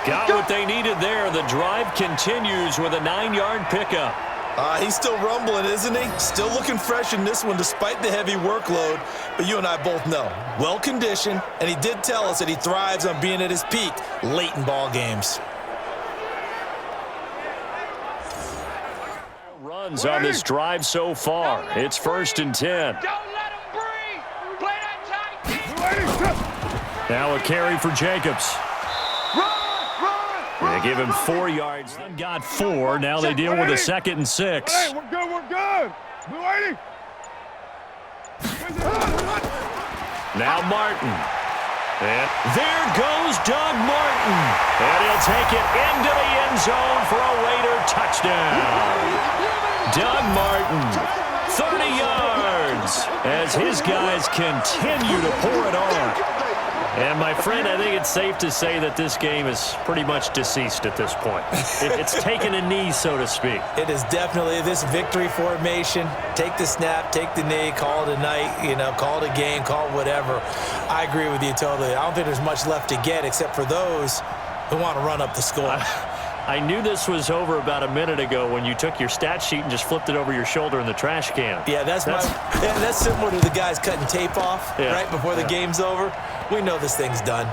Got what they needed there. The drive continues with a 9-yard pickup. He's still rumbling, isn't he? Still looking fresh in this one despite the heavy workload. But you and I both know, well-conditioned, and he did tell us that he thrives on being at his peak late in ball games. Runs on this drive so far. It's 1st and 10. Don't let him breathe. Play that tight. Now a carry for Jacobs. They give him 4 yards, then got 4. Now they deal with a 2nd and 6. Hey, we're good. Blue 80. Now Martin. And there goes Doug Martin. And he'll take it into the end zone for a Raider touchdown. Doug Martin, 30 yards, as his guys continue to pour it on. And, my friend, I think it's safe to say that this game is pretty much deceased at this point. It's taken a knee, so to speak. It is definitely this victory formation. Take the snap, take the knee, call it a night, call it a game, call it whatever. I agree with you totally. I don't think there's much left to get except for those who want to run up the score. I knew this was over about a minute ago when you took your stat sheet and just flipped it over your shoulder in the trash can. Yeah, that's similar to the guys cutting tape off right before the game's over. We know this thing's done.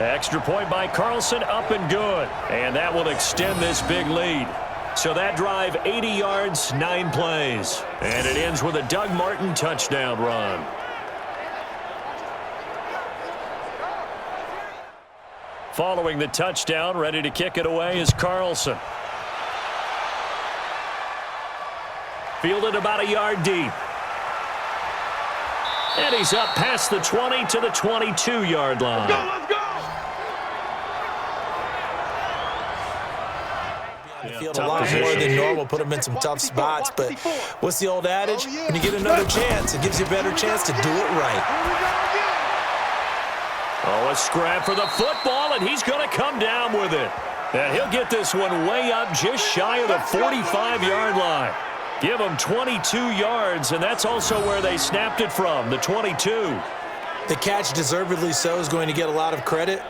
Extra point by Carlson, up and good. And that will extend this big lead. So that drive, 80 yards, 9 plays. And it ends with a Doug Martin touchdown run. Following the touchdown, ready to kick it away is Carlson. Fielded about a yard deep. And he's up past the 20 to the 22-yard line. Let's go. Field a lot more than normal, put them in some tough spots, but what's the old adage? When you get another chance, it gives you a better chance to do it right. Oh, a scrap for the football, and he's going to come down with it. And he'll get this one way up just shy of the 45-yard line. Give him 22 yards, and that's also where they snapped it from, the 22. The catch, deservedly so, is going to get a lot of credit,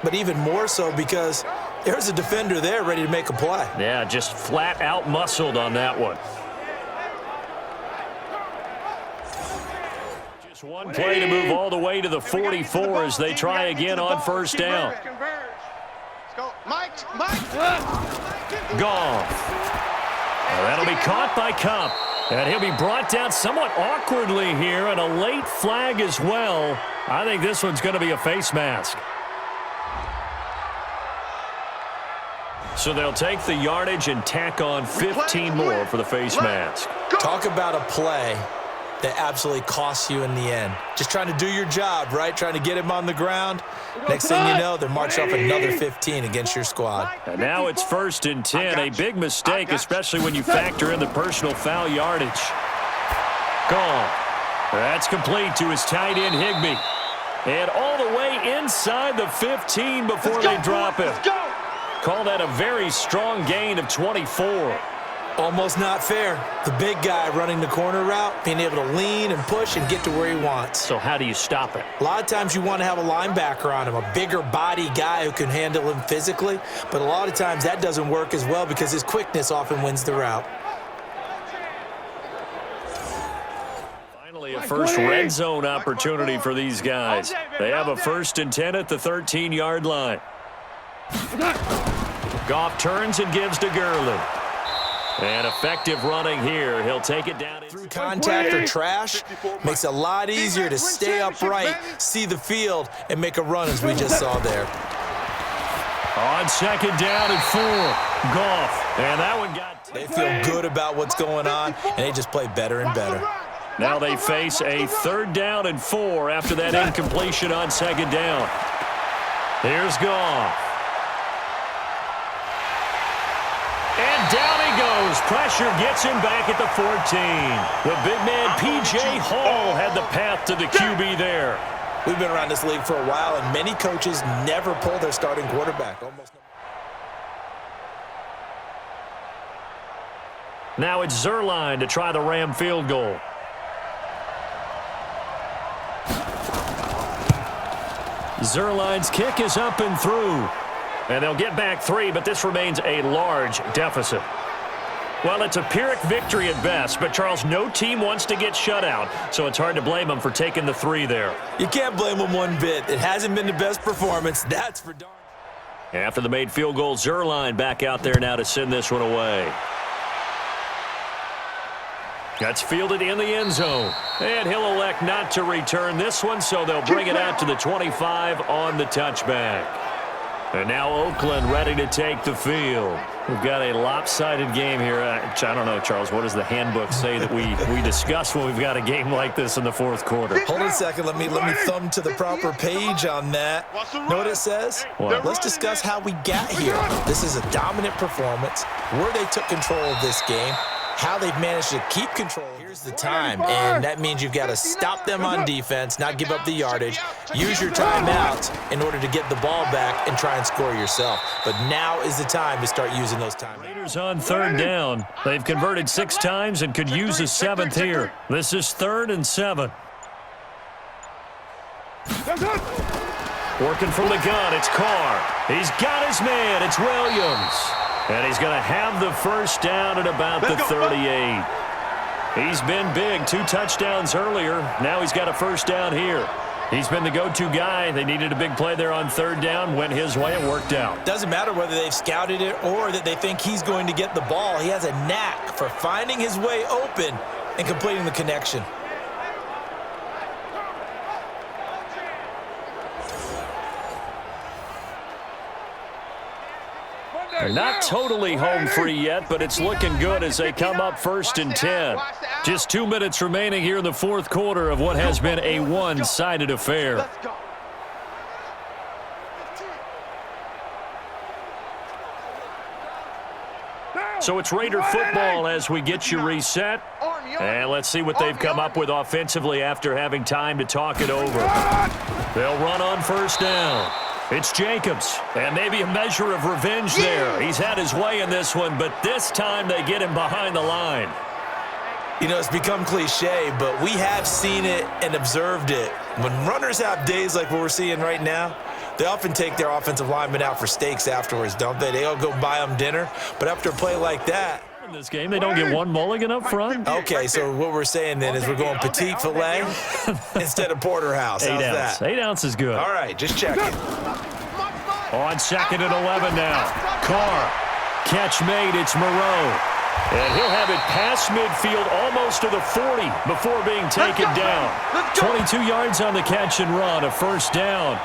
but even more so because there's a defender there ready to make a play. Yeah, just flat out muscled on that one. Just one play to move all the way to the 44 as they try again on 1st down. Goff. That'll be caught by Cup. And he'll be brought down somewhat awkwardly here, and a late flag as well. I think this one's going to be a face mask. So they'll take the yardage and tack on 15 more for the face mask. Talk about a play that absolutely costs you in the end. Just trying to do your job, right? Trying to get him on the ground. Next thing you know, they're marching off another 15 against your squad. And now it's 1st and 10. A big mistake, especially when you factor in the personal foul yardage. Gone. That's complete to his tight end, Higbee. And all the way inside the 15 before they drop him. Call that a very strong gain of 24. Almost not fair. The big guy running the corner route, being able to lean and push and get to where he wants. So how do you stop it? A lot of times you want to have a linebacker on him, a bigger body guy who can handle him physically. But a lot of times that doesn't work as well because his quickness often wins the route. Finally, a first red zone opportunity for these guys. They have a 1st and 10 at the 13-yard line. Goff turns and gives to Gurley. And effective running here. He'll take it down. Through contact or trash makes it a lot easier to stay upright, see the field, and make a run as we just saw there. On 2nd down and 4. Goff. And that one got... They feel good about what's going on, and they just play better and better. Now they face a 3rd down and 4 after that incompletion on 2nd down. Here's Goff. And down he goes. Pressure gets him back at the 14. The big man, P.J. Hall, had the path to the QB there. We've been around this league for a while, and many coaches never pull their starting quarterback. Now it's Zerline to try the Ram field goal. Zerline's kick is up and through. And they'll get back 3, but this remains a large deficit. Well, it's a Pyrrhic victory at best, but, Charles, no team wants to get shut out, so it's hard to blame them for taking the 3 there. You can't blame them one bit. It hasn't been the best performance. That's for darn. After the made field goal, Zerline back out there now to send this one away. That's fielded in the end zone. And he'll elect not to return this one, so they'll bring it out to the 25 on the touchback. And now Oakland ready to take the field. We've got a lopsided game here. I don't know, Charles, what does the handbook say that we discuss when we've got a game like this in the 4th quarter? Hold on a second. Let me thumb to the proper page on that. Know what it says? What? Let's discuss how we got here. This is a dominant performance, where they took control of this game, how they've managed to keep control. Here's the time, and that means you've got to stop them on defense, not give up the yardage, use your timeouts in order to get the ball back and try and score yourself. But now is the time to start using those timeouts. Raiders on 3rd down. They've converted 6 times and could use a 7th here. This is 3rd and 7. Working from the gun, it's Carr. He's got his man, it's Williams. And he's going to have the 1st down at about the 38. He's been big, 2 touchdowns earlier. Now he's got a 1st down here. He's been the go-to guy. They needed a big play there on 3rd down. Went his way. It worked out. Doesn't matter whether they've scouted it or that they think he's going to get the ball. He has a knack for finding his way open and completing the connection. They're not totally home free yet, but it's looking good as they come up 1st and 10. Just 2 minutes remaining here in the 4th quarter of what has been a one-sided affair. So it's Raider football as we get you reset. And let's see what they've come up with offensively after having time to talk it over. They'll run on 1st down. It's Jacobs, and maybe a measure of revenge there. He's had his way in this one, but this time they get him behind the line. You know, it's become cliche, but we have seen it and observed it. When runners have days like what we're seeing right now, they often take their offensive linemen out for steaks afterwards, don't they? They all go buy them dinner, but after a play like that, in this game, they don't get one mulligan up front. Okay, so what we're saying then is we're going petite filet instead of porterhouse. How's that? 8 ounce is good. All right, just checking. On 2nd and 11 now. Carr. Catch made. It's Moreau. And he'll have it past midfield almost to the 40 before being taken down. 22 yards on the catch and run. A 1st down.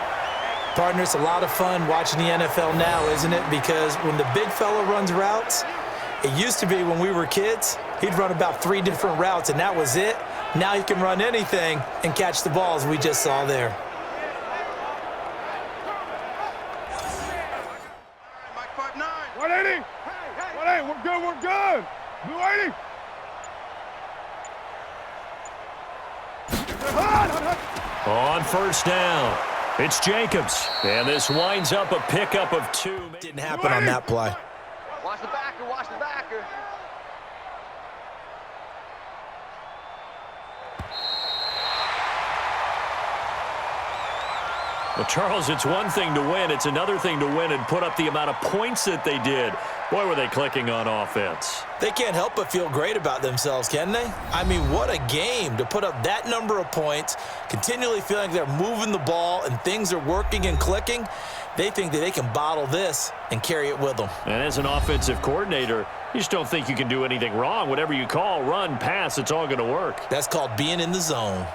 Partner, it's a lot of fun watching the NFL now, isn't it? Because when the big fella runs routes, it used to be when we were kids, he'd run about 3 different routes, and that was it. Now he can run anything and catch the ball, as we just saw there. Mike 5'9". 180. 180. We're good. We're good. Blue 80. On first down, it's Jacobs. And this winds up a pickup of 2. Didn't happen on that play. Watch the backer, watch the backer. Well, Charles, it's one thing to win. It's another thing to win and put up the amount of points that they did. Boy, were they clicking on offense. They can't help but feel great about themselves, can they? I mean, what a game to put up that number of points, continually feeling like they're moving the ball and things are working and clicking. They think that they can bottle this and carry it with them. And as an offensive coordinator, you just don't think you can do anything wrong. Whatever you call, run, pass, it's all going to work. That's called being in the zone.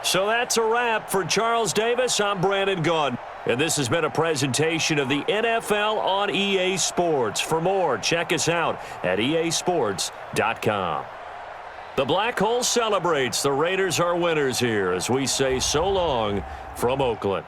So that's a wrap for Charles Davis. I'm Brandon Gaudin. And this has been a presentation of the NFL on EA Sports. For more, check us out at easports.com. The Black Hole celebrates. The Raiders are winners here as we say so long from Oakland.